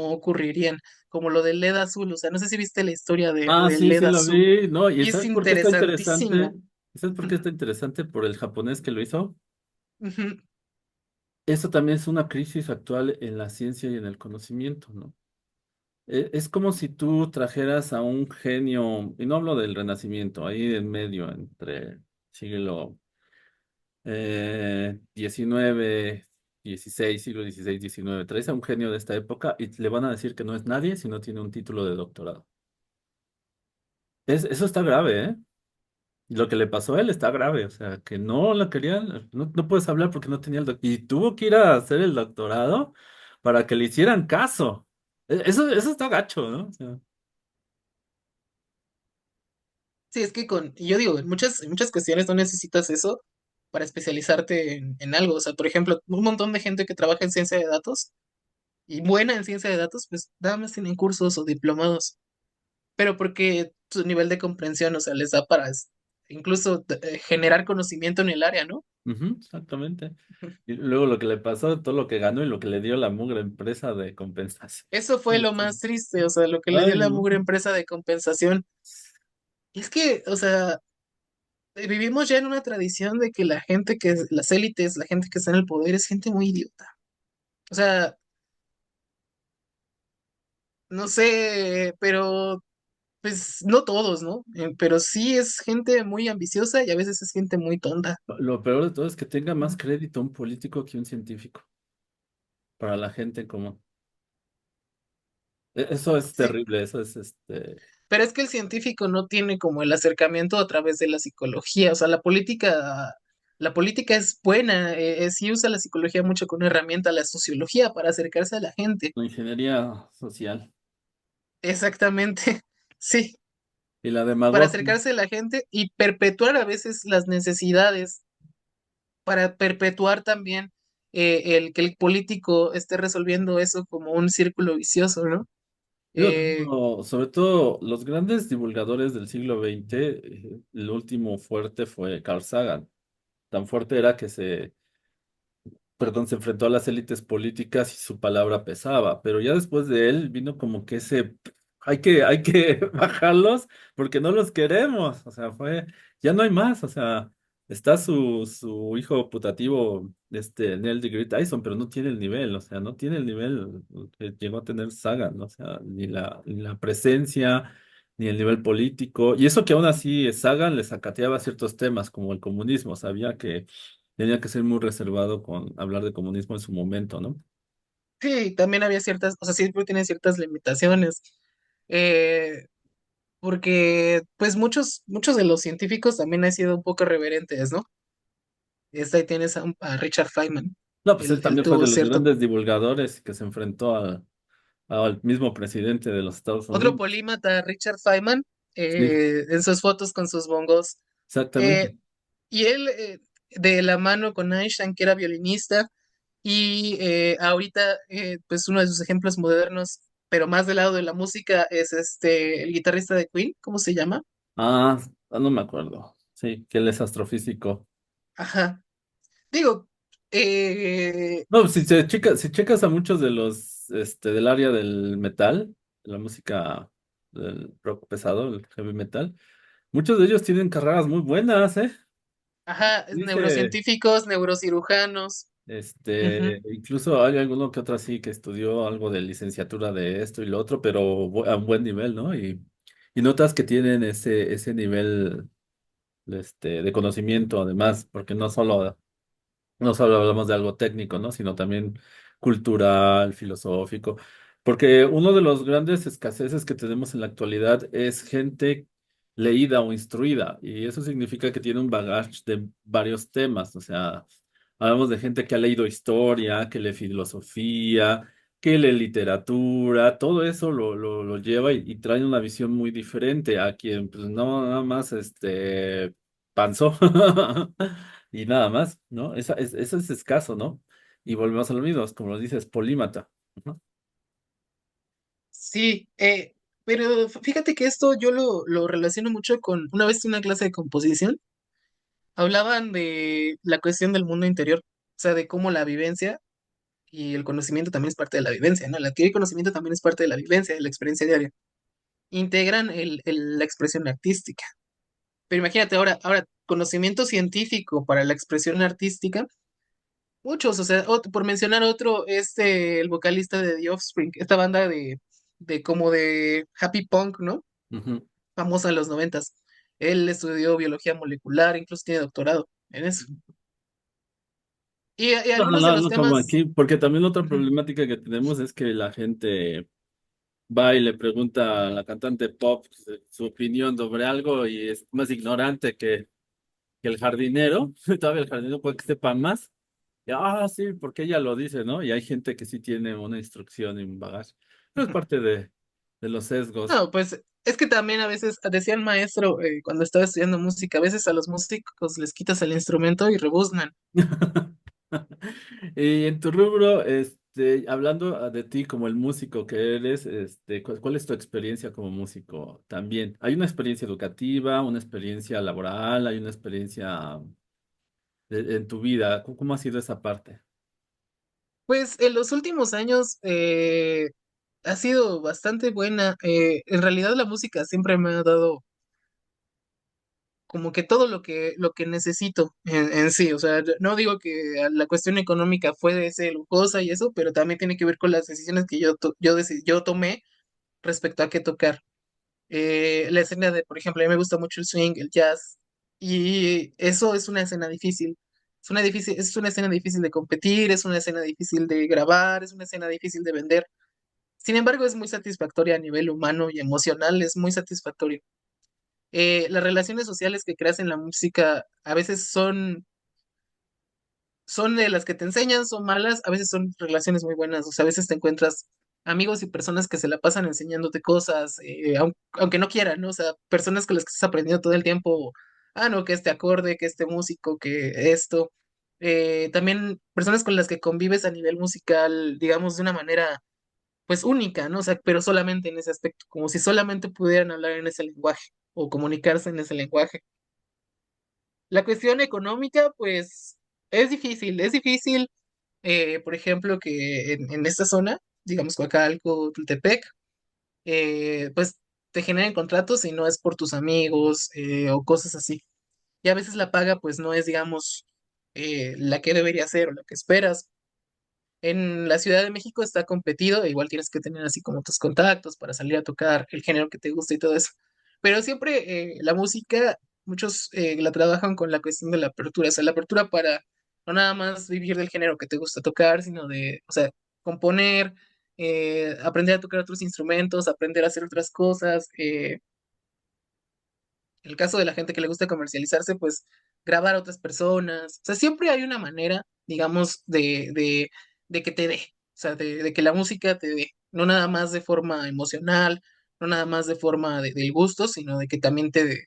ocurrirían, como lo del LED azul. O sea, no sé si viste la historia Ah, del sí, LED sí lo azul. vi, ¿no? ¿Y Y es sabes por qué está interesante? interesantísimo. ¿Sabes por qué está interesante? Por el japonés que lo hizo. Ujú. Eso también es una crisis actual en la ciencia y en el conocimiento, ¿no? Es como si tú trajeras a un genio, y no hablo del Renacimiento, ahí en medio, entre siglo 19, 16, siglo 16, 19, traes a un genio de esta época y le van a decir que no es nadie si no tiene un título de doctorado. Eso está grave, ¿eh? Lo que le pasó a él está grave, o sea, que no la querían, no puedes hablar porque no tenía el doctorado. Y tuvo que ir a hacer el doctorado para que le hicieran caso. Eso está gacho, ¿no? O sea, Sí, es que yo digo, en muchas cuestiones no necesitas eso para especializarte en algo. O sea, por ejemplo, un montón de gente que trabaja en ciencia de datos y buena en ciencia de datos, pues nada más tienen cursos o diplomados, pero porque su nivel de comprensión, o sea, les da para incluso generar conocimiento en el área, ¿no? ujú, exactamente. Y luego lo que le pasó, todo lo que ganó y lo que le dio la mugre empresa de compensación. Eso fue lo más triste, o sea, lo que le dio Ay, la no. mugre empresa de compensación. Y es que, o sea, vivimos ya en una tradición de que la gente las élites, la gente que está en el poder es gente muy idiota. O sea, no sé, pero pues no todos, ¿no? Pero sí es gente muy ambiciosa y a veces es gente muy tonta. Lo peor de todo es que tenga más crédito un político que un científico para la gente común. Eso es Sí, terrible, eso es este. pero es que el científico no tiene como el acercamiento a través de la psicología. O sea, la política es buena, sí usa la psicología mucho como herramienta, la sociología para acercarse a la gente. La ingeniería social Exactamente, sí, y la para demagogia. acercarse a la gente y perpetuar a veces las necesidades, para perpetuar también el que el político esté resolviendo eso como un círculo vicioso, ¿no? Yo Eh, digo, sobre todo los grandes divulgadores del siglo XX, el último fuerte fue Carl Sagan. Tan fuerte era que se enfrentó a las élites políticas y su palabra pesaba, pero ya después de él vino como que hay que bajarlos porque no los queremos, o sea, ya no hay más, o sea, está su hijo putativo, Neil deGrasse Tyson, pero no tiene el nivel, o sea, no tiene el nivel que llegó a tener Sagan, ¿no? O sea, ni la presencia, ni el nivel político, y eso que aún así Sagan le sacateaba ciertos temas, como el comunismo, sabía que tenía que ser muy reservado con hablar de comunismo en su momento, ¿no? sí, también había ciertas, o sea, siempre tiene ciertas limitaciones. Eh, Porque pues muchos de los científicos también han sido un poco reverentes, ¿no? Ahí tienes a Richard Feynman, No, pues él él también fue de tuvo los cierto, grandes divulgadores que se enfrentó al mismo presidente de los Estados otro Unidos. polímata, Richard Feynman, Sí, en sus fotos con sus bongos, exactamente. eh, y él de la mano con Einstein, que era violinista, y ahorita pues uno de sus ejemplos modernos, pero más del lado de la música, es el guitarrista de Queen, ¿cómo se llama? Ah, no me acuerdo. Sí, que él es astrofísico. Ajá. Digo, eh, No, si checas a muchos de los, del área del metal, de la música del rock pesado, el heavy metal, muchos de ellos tienen carreras muy buenas, ¿eh? ajá, Dice. neurocientíficos, neurocirujanos. Ujú. Incluso hay alguno que otro así que estudió algo de licenciatura de esto y lo otro, pero a un buen nivel, ¿no? Y notas que tienen ese nivel, de conocimiento, además, porque no solo hablamos de algo técnico, ¿no? Sino también cultural, filosófico. Porque uno de los grandes escaseces que tenemos en la actualidad es gente leída o instruida. Y eso significa que tiene un bagaje de varios temas. O sea, hablamos de gente que ha leído historia, que lee filosofía, que lee literatura. Todo eso lo lleva y trae una visión muy diferente a quien, pues, no, nada más, panzó y nada más, ¿no? Eso es escaso, ¿no? Y volvemos a lo mismo, como lo dices, polímata. Ujú. Sí, pero fíjate que esto yo lo relaciono mucho con una vez en una clase de composición, hablaban de la cuestión del mundo interior, o sea, de cómo la vivencia y el conocimiento también es parte de la vivencia, ¿no? El adquirir conocimiento también es parte de la vivencia, de la experiencia diaria. Integran la expresión artística. Pero imagínate ahora, conocimiento científico para la expresión artística, muchos, o sea, por mencionar otro, el vocalista de The Offspring, esta banda de como de happy punk, ¿no? Ujú. Famosa en los noventas. Él estudió biología molecular, incluso tiene doctorado en eso. Y No, no, algunos de no, los no como temas, aquí, porque también otra ujú. problemática que tenemos es que la gente va y le pregunta a la cantante pop su opinión sobre algo y es más ignorante que el jardinero. Todavía el jardinero puede que sepa más. Y, sí, porque ella lo dice, ¿no? Y hay gente que sí tiene una instrucción y un bagaje. Pero es Ujú. parte de los sesgos. No, pues es que también a veces, decía el maestro cuando estaba estudiando música, a veces a los músicos les quitas el instrumento y rebuznan. Y en tu rubro, hablando de ti como el músico que eres, ¿cuál es tu experiencia como músico también? ¿Hay una experiencia educativa, una experiencia laboral, hay una experiencia en tu vida? ¿Cómo ha sido esa parte? Pues en los últimos años ha sido bastante buena. En realidad la música siempre me ha dado como que todo lo que necesito en sí. O sea, no digo que la cuestión económica fue de ser lujosa y eso, pero también tiene que ver con las decisiones que yo tomé respecto a qué tocar. La escena de, por ejemplo, a mí me gusta mucho el swing, el jazz, y eso es una escena difícil. Es una escena difícil de competir, es una escena difícil de grabar, es una escena difícil de vender. Sin embargo, es muy satisfactoria a nivel humano y emocional, es muy satisfactorio. Las relaciones sociales que creas en la música a veces son de las que te enseñan, son malas, a veces son relaciones muy buenas, o sea, a veces te encuentras amigos y personas que se la pasan enseñándote cosas, aunque no quieran, ¿no? O sea, personas con las que estás aprendiendo todo el tiempo, no, que este acorde, que este músico, que esto. También personas con las que convives a nivel musical, digamos, de una manera, pues, única, ¿no? O sea, pero solamente en ese aspecto, como si solamente pudieran hablar en ese lenguaje o comunicarse en ese lenguaje. La cuestión económica, pues es difícil, por ejemplo, que en esta zona, digamos Coacalco, Tultepec, pues te generen contratos y no es por tus amigos o cosas así. Y a veces la paga, pues no es, digamos, la que debería ser o la que esperas. En la Ciudad de México está competido, e igual tienes que tener así como tus contactos para salir a tocar el género que te gusta y todo eso. Pero siempre la música, muchos la trabajan con la cuestión de la apertura, o sea, la apertura para no nada más vivir del género que te gusta tocar, sino de, o sea, componer, aprender a tocar otros instrumentos, aprender a hacer otras cosas. En el caso de la gente que le gusta comercializarse, pues grabar a otras personas. O sea, siempre hay una manera, digamos, de que te dé. O sea, de que la música te dé. No nada más de forma emocional, no nada más de forma del gusto, sino de que también pues,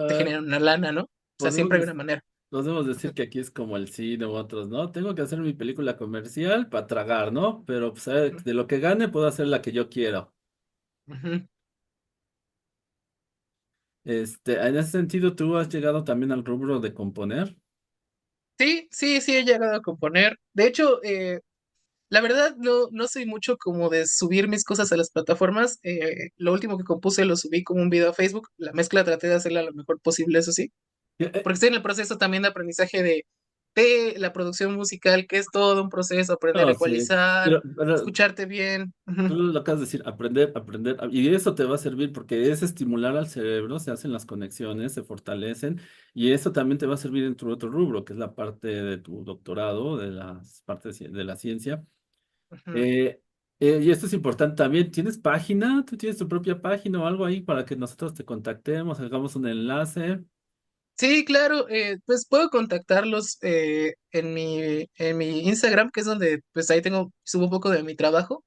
te Ah, genera una lana, ¿no? O sea, podemos, siempre hay dec- una manera. podemos decir Ujú, que aquí es como el cine u otros, ¿no? Tengo que hacer mi película comercial para tragar, ¿no? Pero pues, ujú, de lo que gane puedo hacer la que yo quiero. ujú. En ese sentido, ¿tú has llegado también al rubro de componer? Sí, sí, sí he llegado a componer. De hecho, la verdad, no soy mucho como de subir mis cosas a las plataformas. Lo último que compuse lo subí como un video a Facebook. La mezcla traté de hacerla lo mejor posible, eso sí. Eh, eh, Porque estoy en el proceso también de aprendizaje de la producción musical, que es todo un proceso, aprender a no, sí. ecualizar, Pero escucharte bien. Ujú, tú lo acabas de decir, aprender, aprender, y eso te va a servir porque es estimular al cerebro, se hacen las conexiones, se fortalecen, y eso también te va a servir en tu otro rubro, que es la parte de tu doctorado, de las partes de la ciencia. ujú. Eh, y esto es importante también. ¿Tienes página? ¿Tú tienes tu propia página o algo ahí para que nosotros te contactemos, hagamos un enlace? Sí, claro, pues puedo contactarlos en mi Instagram, que es donde pues ahí subo un poco de mi trabajo.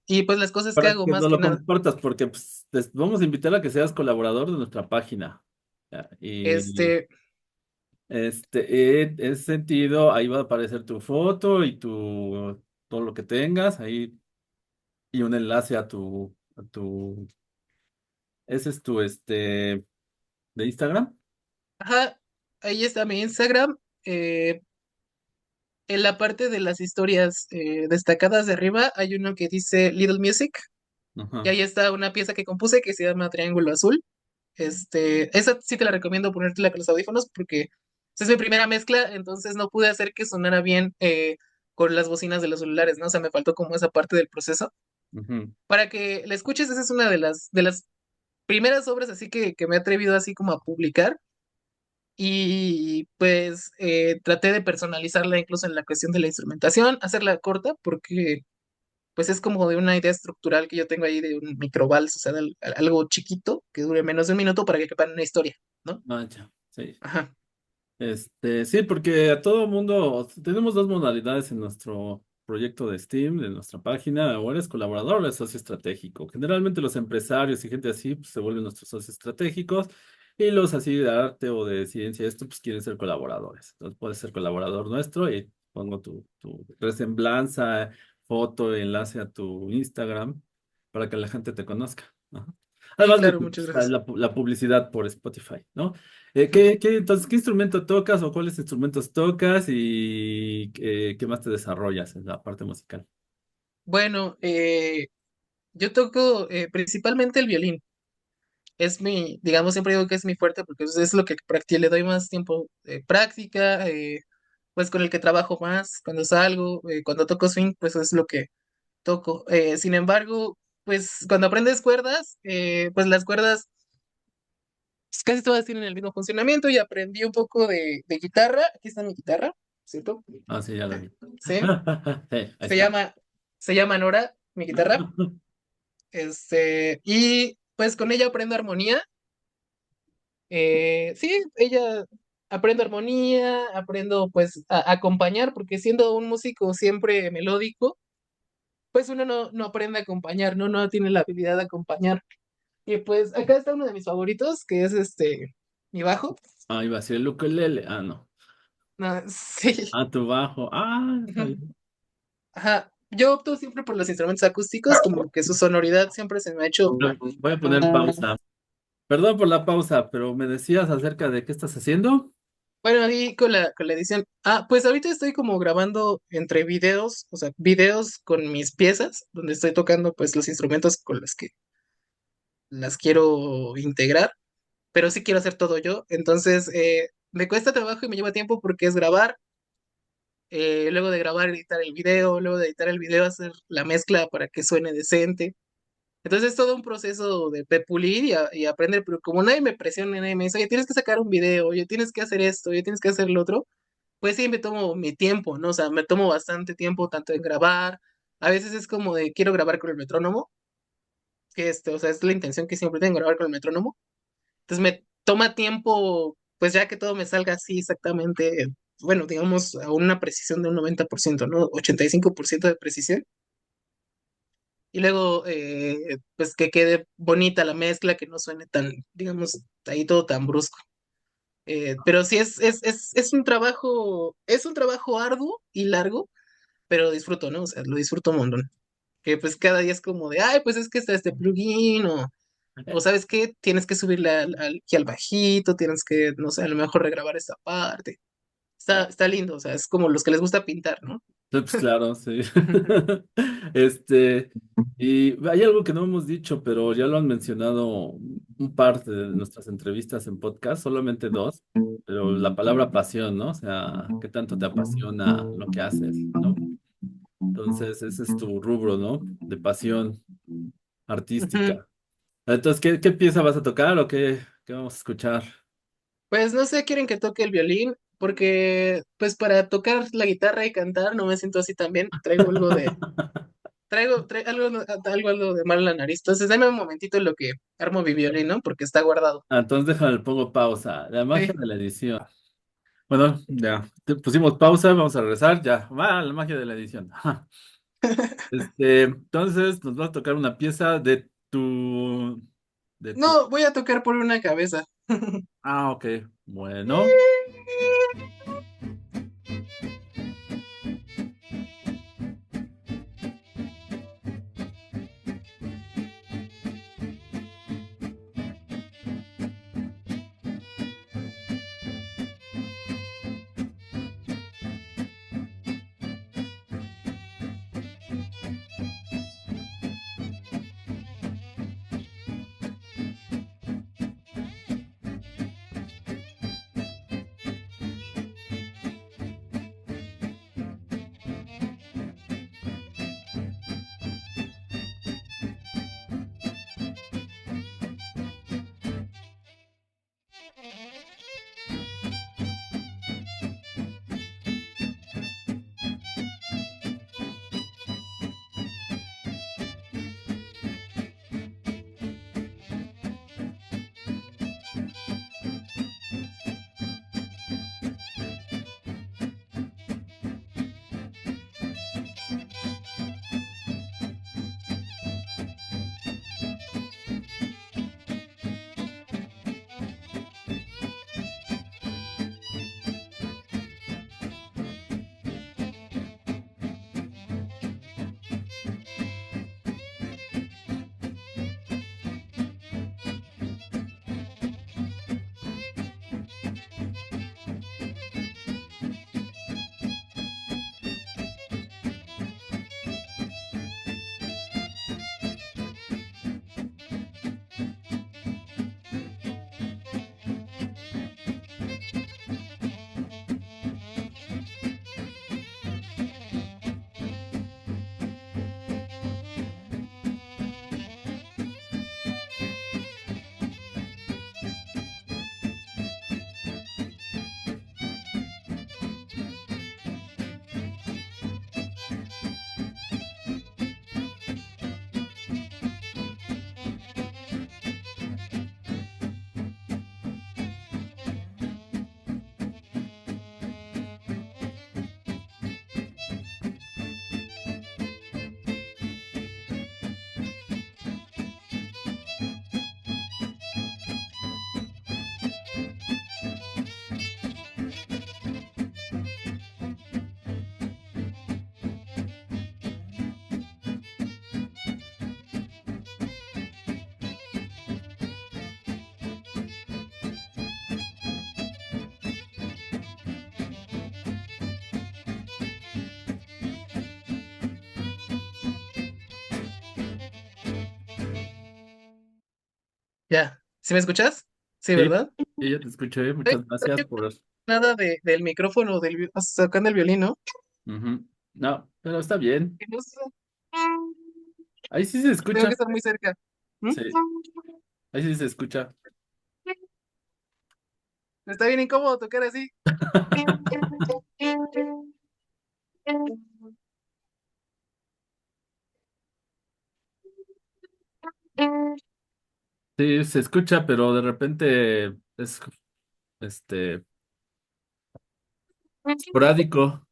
Y pues las cosas que Para hago que más nos que lo nada. compartas, porque pues, vamos a invitar a que seas colaborador de nuestra página. Ya, y Este, en ese sentido, ahí va a aparecer tu foto y tu todo lo que tengas ahí y un enlace ese es tu de Instagram. ajá, ahí está mi Instagram. En la parte de las historias destacadas de arriba hay uno que dice Little Music y Ajá. ahí está una pieza que compuse que se llama Triángulo Azul. Esa sí te la recomiendo ponértela con los audífonos porque esa es mi primera mezcla, entonces no pude hacer que sonara bien con las bocinas de los celulares, ¿no? O sea, me faltó como esa parte del proceso. Ujú. Para que la escuches, esa es una de las primeras obras así que me he atrevido así como a publicar y pues traté de personalizarla incluso en la cuestión de la instrumentación, hacerla corta porque pues es como de una idea estructural que yo tengo ahí de un microvals, o sea, algo chiquito que dure menos de un minuto para que quepa en una historia, ¿no? Ah, ya, sí. Ajá, Sí, porque a todo mundo tenemos dos modalidades en nuestro proyecto de Steam, de nuestra página, o eres colaborador o eres socio estratégico. Generalmente los empresarios y gente así pues, se vuelven nuestros socios estratégicos y los así de arte o de ciencia, esto pues quieren ser colaboradores. Entonces puedes ser colaborador nuestro y pongo tu resemblanza, foto, enlace a tu Instagram para que la gente te conozca. Ajá. sí, Además de claro, que, muchas pues, gracias. la publicidad por Spotify, ¿no? Ujú. Entonces, ¿qué instrumento tocas o cuáles instrumentos tocas y qué más te desarrollas en la parte musical? Bueno, yo toco principalmente el violín. Es mi, digamos, siempre digo que es mi fuerte porque es lo que le doy más tiempo de práctica, pues con el que trabajo más cuando salgo, cuando toco swing, pues es lo que toco. Sin embargo, pues cuando aprendes cuerdas, pues las cuerdas pues, casi todas tienen el mismo funcionamiento y aprendí un poco de guitarra. Aquí está mi guitarra, ¿cierto? Ah, sí, ya lo vi. Sí, Sí, ahí se está. llama, se llama Nora, mi guitarra. Y pues con ella aprendo armonía. Sí, ella aprendo armonía, aprendo pues a acompañar, porque siendo un músico siempre melódico, pues uno no aprende a acompañar, ¿no? No tiene la habilidad de acompañar. Y pues acá está uno de mis favoritos, que es mi bajo. Ah, iba a ser el ukelele. Ah, no. No, sí. Ah, tu bajo. Ah, está Ujú. bien. Ajá. Yo opto siempre por los instrumentos acústicos, como que su sonoridad siempre se me ha hecho. Voy a poner pausa. Perdón por la pausa, pero me decías acerca de qué estás haciendo. Bueno, ahí con la edición. Ah, pues ahorita estoy como grabando entre videos, o sea, videos con mis piezas, donde estoy tocando pues los instrumentos con los que las quiero integrar, pero sí quiero hacer todo yo. Entonces, me cuesta trabajo y me lleva tiempo porque es grabar, luego de grabar, editar el video, luego de editar el video, hacer la mezcla para que suene decente. Entonces es todo un proceso de pulir y aprender, pero como nadie me presiona, nadie me dice, oye, tienes que sacar un video, oye, tienes que hacer esto, oye, tienes que hacer lo otro, pues sí, me tomo mi tiempo, ¿no? O sea, me tomo bastante tiempo tanto en grabar, a veces es como de quiero grabar con el metrónomo, que o sea, es la intención que siempre tengo, grabar con el metrónomo. Entonces me toma tiempo, pues ya que todo me salga así exactamente, bueno, digamos, a una precisión de un 90%, ¿no? 85% de precisión. Y luego, pues que quede bonita la mezcla, que no suene tan, digamos, ahí todo tan brusco. Pero sí es un trabajo arduo y largo, pero disfruto, ¿no? O sea, lo disfruto un montón. Que pues cada día es como de, ay, pues es que está este plugin, o ¿sabes qué? Tienes que subirle aquí al bajito, tienes que, no sé, a lo mejor regrabar esta parte. Está lindo, o sea, es como los que les gusta pintar, ¿no? Sí, pues claro, sí. Y hay algo que no hemos dicho, pero ya lo han mencionado un par de nuestras entrevistas en podcast, solamente dos, pero la palabra pasión, ¿no? O sea, ¿qué tanto te apasiona lo que haces, ¿no? Entonces, ese es tu rubro, ¿no? De pasión Ujú. artística. Entonces, ¿qué pieza vas a tocar o qué vamos a escuchar? Pues no sé, quieren que toque el violín, porque pues para tocar la guitarra y cantar no me siento así tan bien, traigo algo de, algo de mal en la nariz, entonces dame un momentito en lo que armo mi violín, ¿no? Porque está guardado. Ah, entonces déjame, le pongo pausa. La magia Sí. de la edición. Bueno, ya, pusimos pausa, vamos a regresar, ya, va la magia de la edición. Entonces nos vas a tocar una pieza de tu, No, voy a tocar por una cabeza. Ah, ok. Bueno. Ya, ¿sí me escuchas? Sí, Sí, ¿verdad? sí, ya te escuché. Oye, Muchas no gracias te por... nada del micrófono, sacando el violín, ¿no? Ujú. No, pero está bien. Que no sé, Ahí sí se tengo que escucha. estar muy cerca. ¿Mm? Sí, ahí sí se escucha. Está bien incómodo tocar así. Sí, se escucha, pero de repente es este esporádico.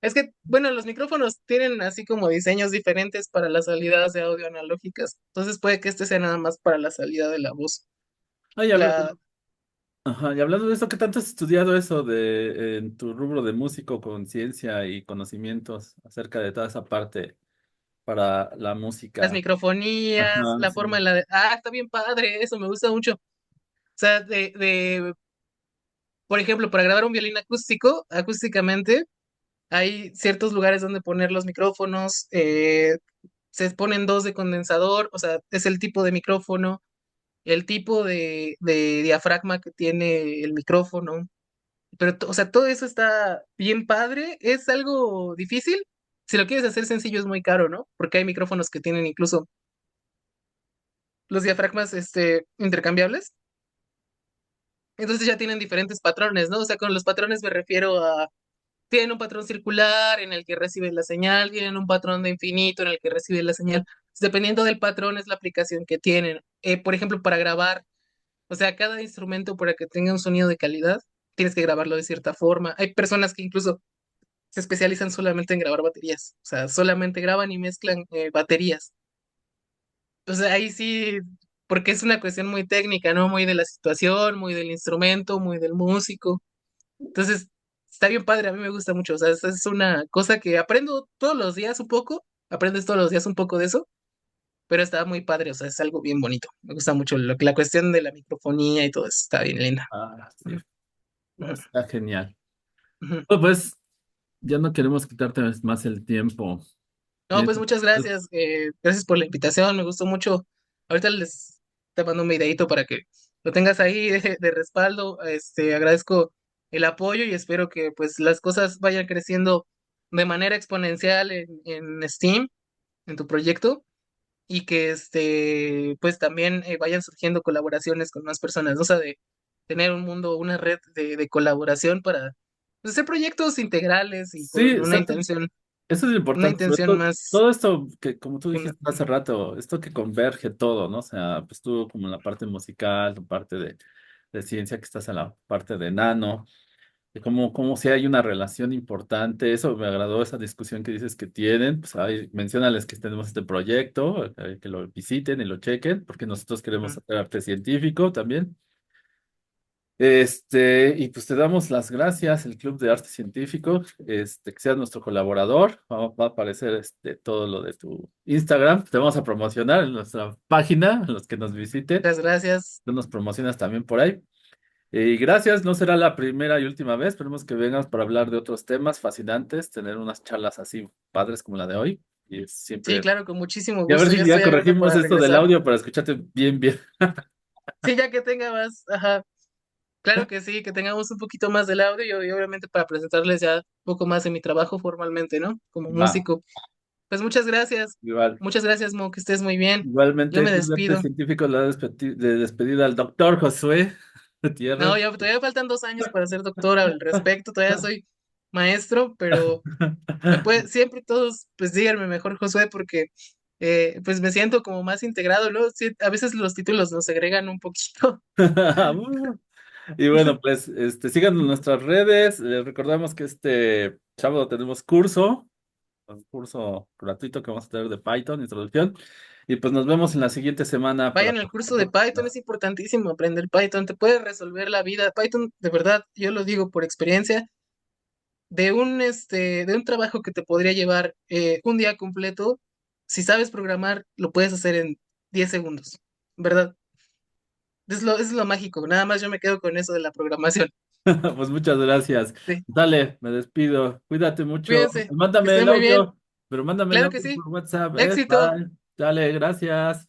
Es que, bueno, los micrófonos tienen así como diseños diferentes para las salidas de audio analógicas. Entonces puede que este sea nada más para la salida de la voz. Ay, La, ajá, y hablando de eso, ¿qué tanto has estudiado eso de en tu rubro de músico con ciencia y conocimientos acerca de toda esa parte para la las música? microfonías, Ajá, la forma sí. en la de... Ah, está bien padre, eso me gusta mucho. O sea, por ejemplo, para grabar un violín acústico, acústicamente, hay ciertos lugares donde poner los micrófonos, se ponen dos de condensador, o sea, es el tipo de micrófono, el tipo de diafragma que tiene el micrófono, pero, o sea, todo eso está bien padre, es algo difícil. Si lo quieres hacer sencillo es muy caro, ¿no? Porque hay micrófonos que tienen incluso los diafragmas, intercambiables. Entonces ya tienen diferentes patrones, ¿no? O sea, con los patrones me refiero a tienen un patrón circular en el que reciben la señal, tienen un patrón de infinito en el que reciben la señal. Dependiendo del patrón es la aplicación que tienen. Por ejemplo, para grabar, o sea, cada instrumento para que tenga un sonido de calidad, tienes que grabarlo de cierta forma. Hay personas que incluso se especializan solamente en grabar baterías, o sea, solamente graban y mezclan baterías. O sea, ahí sí, porque es una cuestión muy técnica, ¿no? Muy de la situación, muy del instrumento, muy del músico. Entonces, está bien padre, a mí me gusta mucho. O sea, es una cosa que aprendo todos los días un poco, aprendes todos los días un poco de eso, pero está muy padre, o sea, es algo bien bonito. Me gusta mucho la cuestión de la microfonía y todo eso, está bien linda. Ah, sí, Ujú, ujú, está genial. ujú. Pues ya no queremos quitarte más el tiempo. No, Eh, pues muchas gracias, gracias por la invitación, me gustó mucho. Ahorita les te mando un videito para que lo tengas ahí de respaldo. Agradezco el apoyo y espero que pues las cosas vayan creciendo de manera exponencial en Steam, en tu proyecto, y que pues también vayan surgiendo colaboraciones con más personas, ¿no? O sea, de tener un mundo, una red de colaboración para pues, hacer proyectos integrales y Sí, con exacto. Eso es lo una importante, sobre intención todo más. todo esto que, como tú Una- dijiste hace rato, esto que converge todo, ¿no? O sea, pues tú como en la parte musical, tu parte de ciencia, que estás en la parte de nano, de cómo si hay una relación importante, eso me agradó esa discusión que dices que tienen, pues ahí, menciónales que tenemos este proyecto, que lo visiten y lo chequen, porque nosotros queremos hacer arte científico también. Y pues te damos las gracias, el Club de Arte Científico, que seas nuestro colaborador. Va a aparecer todo lo de tu Instagram. Te vamos a promocionar en nuestra página, los que nos visiten. Muchas gracias. Tú nos promocionas también por ahí. Y gracias, no será la primera y última vez. Esperemos que vengas para hablar de otros temas fascinantes, tener unas charlas así padres como la de hoy. Y Sí, siempre. claro, con muchísimo Y a ver gusto. si Ya ya estoy abierto corregimos para esto del regresar. audio para escucharte bien, bien. Sí, ya que tenga más, ajá. Claro que sí, que tengamos un poquito más del audio y obviamente para presentarles ya un poco más de mi trabajo formalmente, ¿no? Como Va, músico. Pues muchas gracias. igual. Muchas gracias, Mo, que estés muy bien. Yo Igualmente, me Club de Arte despido. Científico la de despedida al doctor Josué No, Gutiérrez. ya todavía faltan 2 años para ser doctora al respecto. Todavía soy maestro, pero siempre todos, pues díganme mejor Josué, porque pues me siento como más integrado, ¿no? Sí, a veces los títulos nos segregan un poquito. Y bueno, pues síganos en nuestras redes. Les recordamos que este sábado tenemos un curso gratuito que vamos a tener de Python, introducción. Y pues nos vemos en la siguiente semana para... Vayan al curso de Python, es importantísimo aprender Python, te puede resolver la vida. Python, de verdad, yo lo digo por experiencia, de un trabajo que te podría llevar un día completo, si sabes programar, lo puedes hacer en 10 segundos, ¿verdad? Es lo mágico, nada más yo me quedo con eso de la programación. Pues muchas gracias. Sí, Dale, me despido. Cuídate mucho. cuídense, que Mándame estén el muy bien, audio, pero mándame el claro que audio sí, por WhatsApp. éxito. Bye. Dale, gracias.